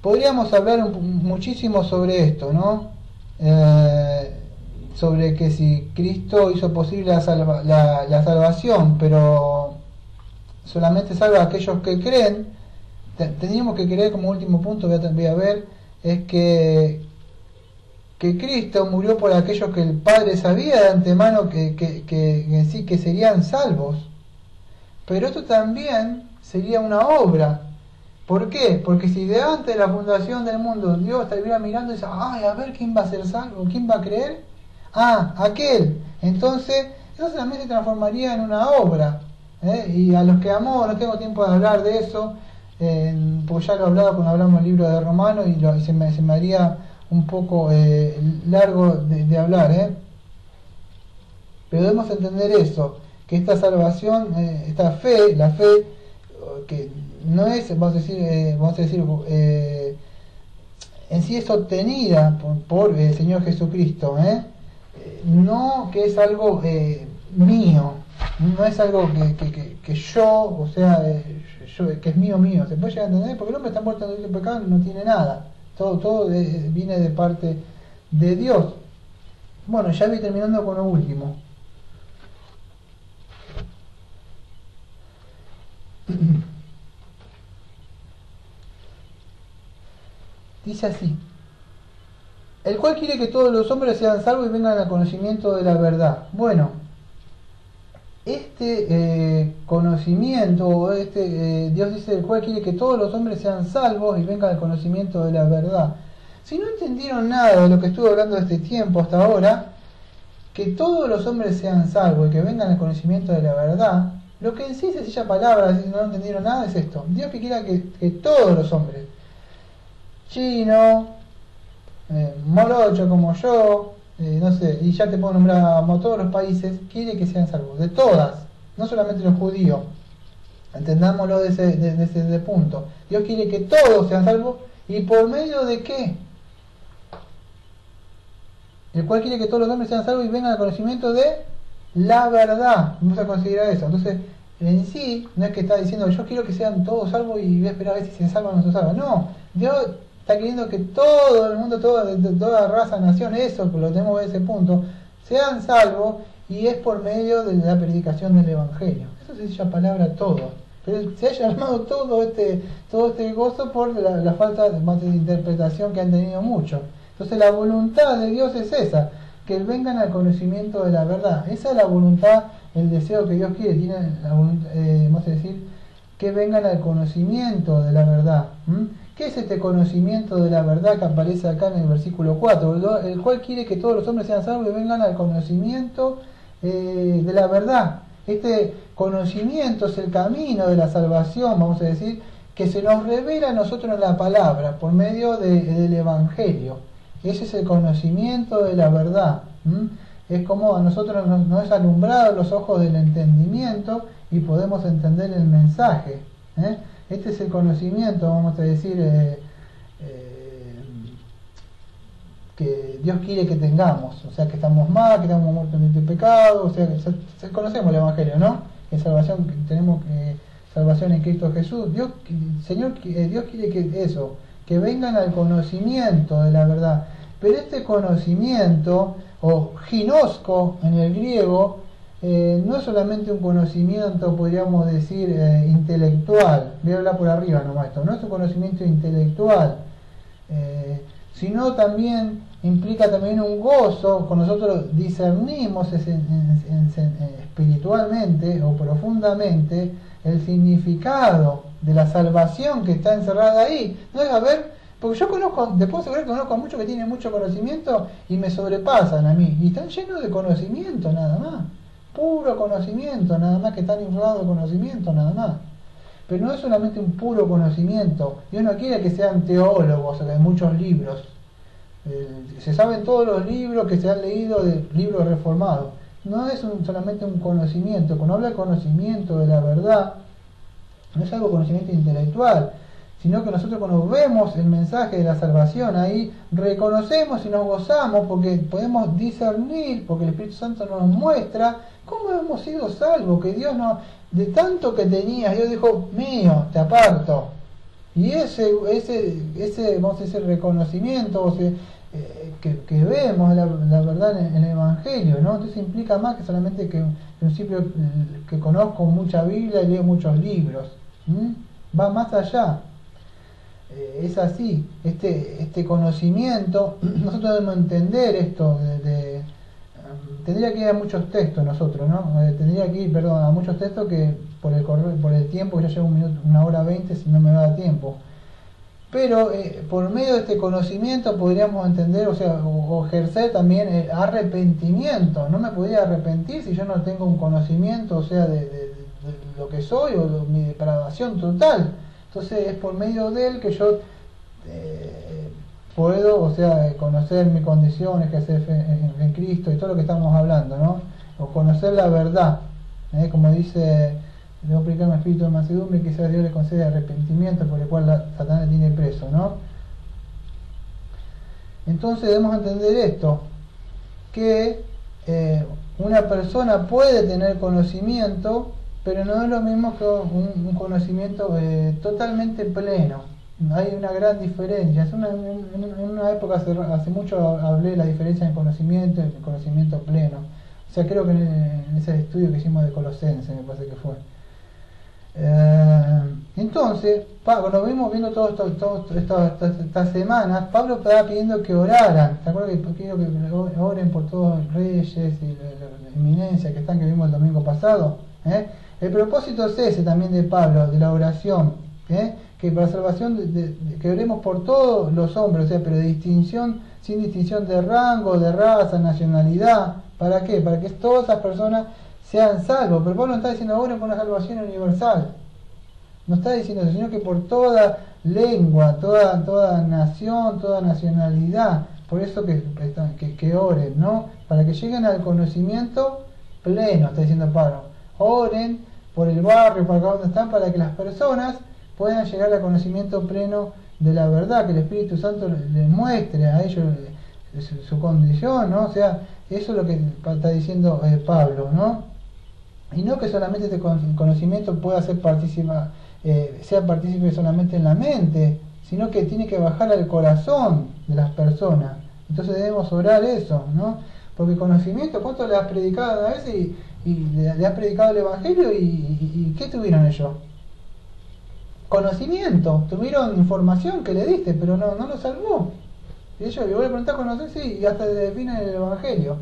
[SPEAKER 1] Podríamos hablar muchísimo sobre esto, ¿no? Sobre que si Cristo hizo posible la salvación, pero solamente salva a aquellos que creen, tendríamos que creer, como último punto voy a ver, es que Cristo murió por aquellos que el Padre sabía de antemano que serían salvos. Pero esto también sería una obra. ¿Por qué? Porque si de antes de la fundación del mundo Dios estuviera mirando y dice, a ver quién va a ser salvo, quién va a creer, aquel. Entonces, eso también se transformaría en una obra. Y a los que amó, no tengo tiempo de hablar de eso, porque ya lo hablaba cuando hablamos del libro de Romanos y se me haría un poco largo de hablar, pero debemos entender eso, que esta salvación, esta fe, la fe que no es, vamos a decir en sí es obtenida por el Señor Jesucristo, no que es algo mío, no es algo que yo, o sea, que es mío, se puede llegar a entender, porque el hombre está muerto en el pecado y no tiene nada, todo viene de parte de Dios. Bueno, ya voy terminando con lo último. Dice así: el cual quiere que todos los hombres sean salvos y vengan al conocimiento de la verdad. Bueno, este conocimiento, Dios dice, el cual quiere que todos los hombres sean salvos y vengan al conocimiento de la verdad. Si no entendieron nada de lo que estuve hablando de este tiempo hasta ahora, que todos los hombres sean salvos y que vengan al conocimiento de la verdad, lo que en sí sencilla palabra, si no entendieron nada, es esto: Dios que quiera que todos los hombres, chino, morocho como yo, no sé, y ya te puedo nombrar a todos los países, quiere que sean salvos, de todas, no solamente los judíos, entendámoslo de ese punto. Dios quiere que todos sean salvos, ¿y por medio de qué? El cual quiere que todos los hombres sean salvos y vengan al conocimiento de la verdad. Vamos a considerar eso. Entonces, en sí, no es que está diciendo yo quiero que sean todos salvos y voy a esperar a ver si se salvan o no se salvan. No, Dios está queriendo que todo el mundo, toda raza, nación, eso, lo tenemos en ese punto, sean salvos, y es por medio de la predicación del Evangelio. Eso se llama palabra todo. Pero se ha llamado todo este gozo por la falta de interpretación que han tenido muchos. Entonces la voluntad de Dios es esa, que vengan al conocimiento de la verdad. Esa es la voluntad, el deseo que Dios quiere, tiene la voluntad, vamos a decir, que vengan al conocimiento de la verdad. ¿Qué es este conocimiento de la verdad que aparece acá en el versículo 4? El cual quiere que todos los hombres sean salvos y vengan al conocimiento de la verdad. Este conocimiento es el camino de la salvación, vamos a decir, que se nos revela a nosotros en la palabra, por medio del Evangelio. Ese es el conocimiento de la verdad. Es como a nosotros nos es alumbrado los ojos del entendimiento y podemos entender el mensaje. Este es el conocimiento, vamos a decir, que Dios quiere que tengamos. O sea, que estamos mal, que estamos muertos en el pecado. O sea, conocemos el Evangelio, ¿no? Que salvación, que tenemos salvación en Cristo Jesús. Dios quiere que eso, que vengan al conocimiento de la verdad. Pero este conocimiento, o ginosco en el griego, no es solamente un conocimiento, podríamos decir, intelectual. Voy a hablar por arriba nomás esto. No es un conocimiento intelectual, sino también implica también un gozo. Con nosotros discernimos espiritualmente o profundamente el significado de la salvación que está encerrada ahí. No es a ver, porque yo conozco, te puedo asegurar que conozco a muchos que tienen mucho conocimiento y me sobrepasan a mí, y están llenos de conocimiento nada más, puro conocimiento nada más, que están inflados de conocimiento nada más. Pero no es solamente un puro conocimiento. Dios no quiere que sean teólogos o de muchos libros. Se saben todos los libros que se han leído de libros reformados. No es solamente un conocimiento. Cuando habla de conocimiento de la verdad, no es algo conocimiento intelectual, sino que nosotros cuando vemos el mensaje de la salvación ahí, reconocemos y nos gozamos porque podemos discernir, porque el Espíritu Santo nos muestra cómo hemos sido salvos, que Dios nos, de tanto que tenías, Dios dijo, mío, te aparto. Y ese vamos a decir, reconocimiento, o sea, que vemos la verdad en el Evangelio, ¿no? Entonces implica más que solamente que en principio que conozco mucha Biblia y leo muchos libros. Va más allá. Es así, este conocimiento, nosotros debemos entender esto tendría que ir a muchos textos nosotros, ¿no? Tendría que ir, perdón, a muchos textos que por el tiempo, que ya llevo 1 hora 20, si no me da tiempo. Pero por medio de este conocimiento podríamos entender, o sea, o ejercer también el arrepentimiento. No me podría arrepentir si yo no tengo un conocimiento, o sea, de lo que soy o mi depravación total. Entonces es por medio de él que yo puedo, o sea, conocer mi condición, ejercer fe en Cristo y todo lo que estamos hablando, ¿no? O conocer la verdad, como dice, debo aplicar mi espíritu de mansedumbre y quizás Dios le concede arrepentimiento por el cual Satanás le tiene preso, ¿no? Entonces debemos entender esto, que una persona puede tener conocimiento, pero no es lo mismo que un conocimiento totalmente pleno. Hay una gran diferencia. En una época, hace mucho, hablé de la diferencia en conocimiento y en conocimiento pleno. O sea, creo que en ese estudio que hicimos de Colosenses, me parece que fue. Entonces, cuando vimos viendo todas estas semanas, Pablo estaba pidiendo que oraran. ¿Te acuerdas que quiero que oren por todos los reyes y la eminencia que vimos el domingo pasado? El propósito es ese también de Pablo, de la oración, que para salvación, que oremos por todos los hombres, o sea, pero sin distinción de rango, de raza, nacionalidad. ¿Para qué? Para que todas esas personas sean salvos. Pero Pablo no está diciendo oren por una salvación universal. No está diciendo eso, sino que por toda lengua, toda nación, toda nacionalidad. Por eso que oren, ¿no? Para que lleguen al conocimiento pleno, está diciendo Pablo. Oren por el barrio, por acá donde están, para que las personas puedan llegar al conocimiento pleno de la verdad, que el Espíritu Santo les muestre a ellos su condición, ¿no? O sea, eso es lo que está diciendo Pablo, ¿no? Y no que solamente este conocimiento pueda ser sea partícipe solamente en la mente, sino que tiene que bajar al corazón de las personas. Entonces debemos orar eso, ¿no? Porque conocimiento, ¿cuánto le has predicado a veces y le has predicado el Evangelio y ¿qué tuvieron ellos? Conocimiento, tuvieron información que le diste, pero no lo salvó. Y ellos le voy a preguntar conocer, sí, y hasta definen el Evangelio.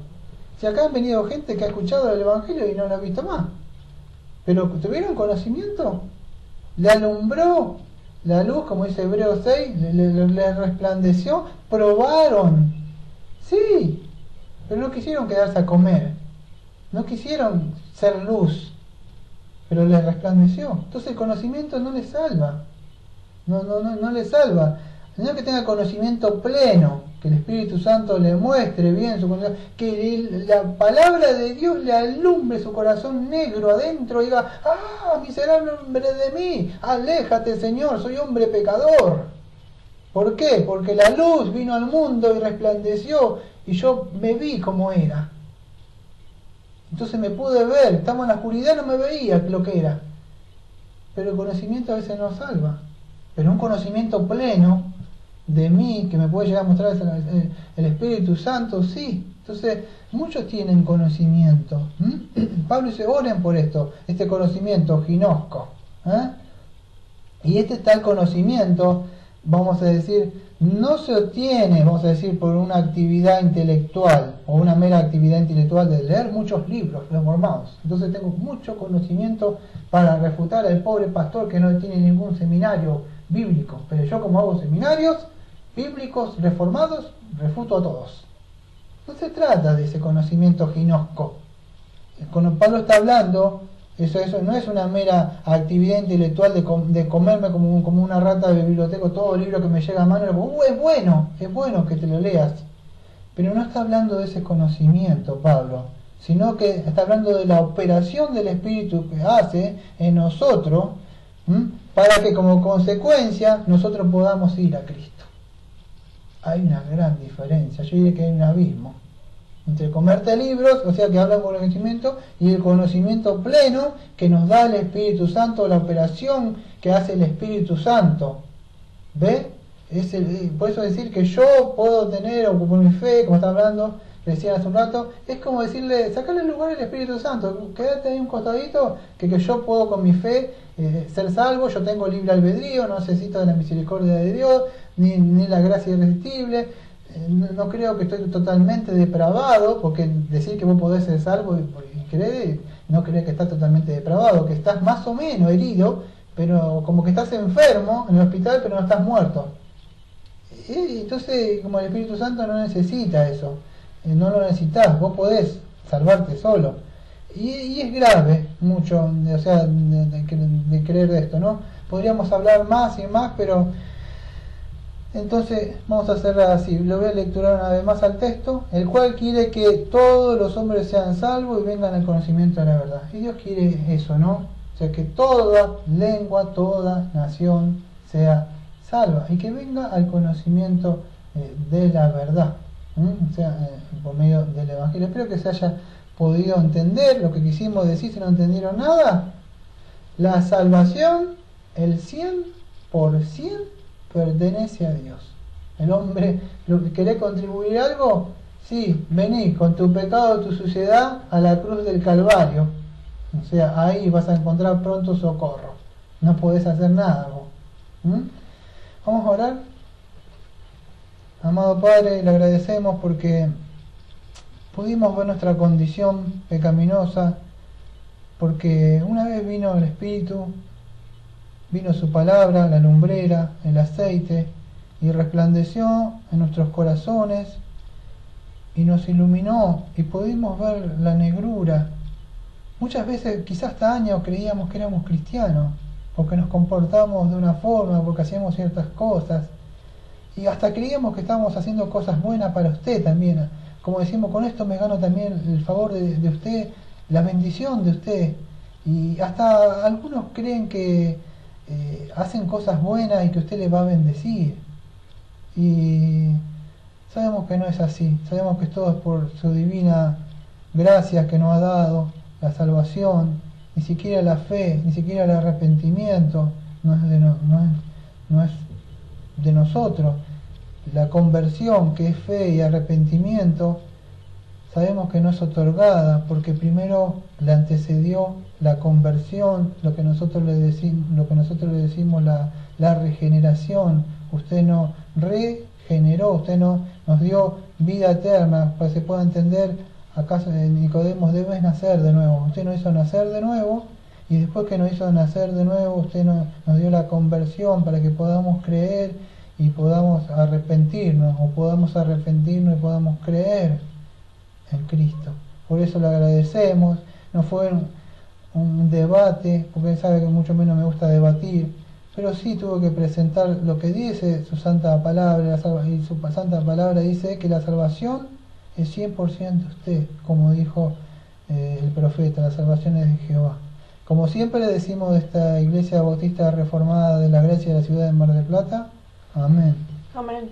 [SPEAKER 1] Si acá han venido gente que ha escuchado el Evangelio y no lo ha visto más, pero tuvieron conocimiento, le alumbró la luz, como dice Hebreos 6, le resplandeció, probaron, sí, pero no quisieron quedarse a comer, no quisieron ser luz, pero les resplandeció. Entonces el conocimiento no les salva, no les salva, sino que tenga conocimiento pleno, que el Espíritu Santo le muestre bien su condición, que la palabra de Dios le alumbre su corazón negro adentro y diga, ¡ah, miserable hombre de mí! ¡Aléjate, Señor! Soy hombre pecador. ¿Por qué? Porque la luz vino al mundo y resplandeció y yo me vi como era. Entonces me pude ver, estamos en la oscuridad, no me veía lo que era. Pero el conocimiento a veces no salva. Pero un conocimiento pleno de mí, que me puede llegar a mostrar el Espíritu Santo, sí. Entonces, muchos tienen conocimiento. Pablo dice, oren por esto, este conocimiento ginosco. Y este tal conocimiento, vamos a decir, no se obtiene, vamos a decir, por una actividad intelectual, o una mera actividad intelectual de leer muchos libros reformados. Entonces tengo mucho conocimiento para refutar al pobre pastor que no tiene ningún seminario bíblico. Pero yo, como hago seminarios bíblicos reformados, refuto a todos. No se trata de ese conocimiento ginosco. Cuando Pablo está hablando, eso no es una mera actividad intelectual de comerme como una rata de biblioteca todo el libro que me llega a mano, es bueno que te lo leas. Pero no está hablando de ese conocimiento, Pablo, sino que está hablando de la operación del Espíritu que hace en nosotros, para que como consecuencia nosotros podamos ir a Cristo. Hay una gran diferencia, yo diría que hay un abismo entre comerte libros, o sea que hablan con el conocimiento, y el conocimiento pleno que nos da el Espíritu Santo, la operación que hace el Espíritu Santo. ¿Ve? Por eso decir que yo puedo tener, o por mi fe, como está hablando, decían hace un rato, es como decirle, sacarle el lugar al Espíritu Santo, quédate ahí un costadito, que yo puedo con mi fe ser salvo, yo tengo libre albedrío, no necesito de la misericordia de Dios, ni la gracia irresistible, no creo que estoy totalmente depravado, porque decir que vos podés ser salvo y creer, no creer que estás totalmente depravado, que estás más o menos herido, pero como que estás enfermo en el hospital, pero no estás muerto. Y entonces, como el Espíritu Santo no necesita eso, no lo necesitas, vos podés salvarte solo. Y es grave mucho, o sea, de creer esto, ¿no? Podríamos hablar más y más, pero entonces vamos a hacerla así. Lo voy a lecturar una vez más al texto, el cual quiere que todos los hombres sean salvos y vengan al conocimiento de la verdad. Y Dios quiere eso, ¿no? O sea, que toda lengua, toda nación sea salva y que venga al conocimiento de la verdad, o sea, por medio del Evangelio. Espero que se haya podido entender lo que quisimos decir. Si no entendieron nada, la salvación, el 100% pertenece a Dios. El hombre, lo que querés contribuir algo, sí, vení con tu pecado, tu suciedad a la cruz del Calvario. O sea, ahí vas a encontrar pronto socorro. No podés hacer nada vos. Vamos a orar. Amado Padre, le agradecemos porque pudimos ver nuestra condición pecaminosa, porque una vez vino el Espíritu, vino su palabra, la lumbrera, el aceite, y resplandeció en nuestros corazones y nos iluminó y pudimos ver la negrura. Muchas veces, quizás hasta años, creíamos que éramos cristianos, porque nos comportamos de una forma, porque hacíamos ciertas cosas, y hasta creíamos que estábamos haciendo cosas buenas para usted también. Como decimos, con esto me gano también el favor de usted, la bendición de usted. Y hasta algunos creen que hacen cosas buenas y que usted les va a bendecir. Y sabemos que no es así. Sabemos que todo es por su divina gracia que nos ha dado, la salvación. Ni siquiera la fe, ni siquiera el arrepentimiento no es de nosotros. La conversión, que es fe y arrepentimiento, sabemos que no es otorgada, porque primero le antecedió la conversión, lo que nosotros le decimos la regeneración. Usted nos regeneró, usted nos dio vida eterna. Para que se pueda entender, acaso Nicodemo, debes nacer de nuevo. Usted nos hizo nacer de nuevo, y después que nos hizo nacer de nuevo, usted nos dio la conversión para que podamos creer y podamos arrepentirnos, o podamos arrepentirnos y podamos creer en Cristo. Por eso le agradecemos. No fue un debate, porque él sabe que mucho menos me gusta debatir, pero sí tuvo que presentar lo que dice su santa palabra, y su santa palabra dice que la salvación es 100% usted, como dijo el profeta. La salvación es de Jehová. Como siempre le decimos de esta Iglesia Bautista Reformada de la Gracia de la ciudad de Mar del Plata, amén.
[SPEAKER 3] Amén.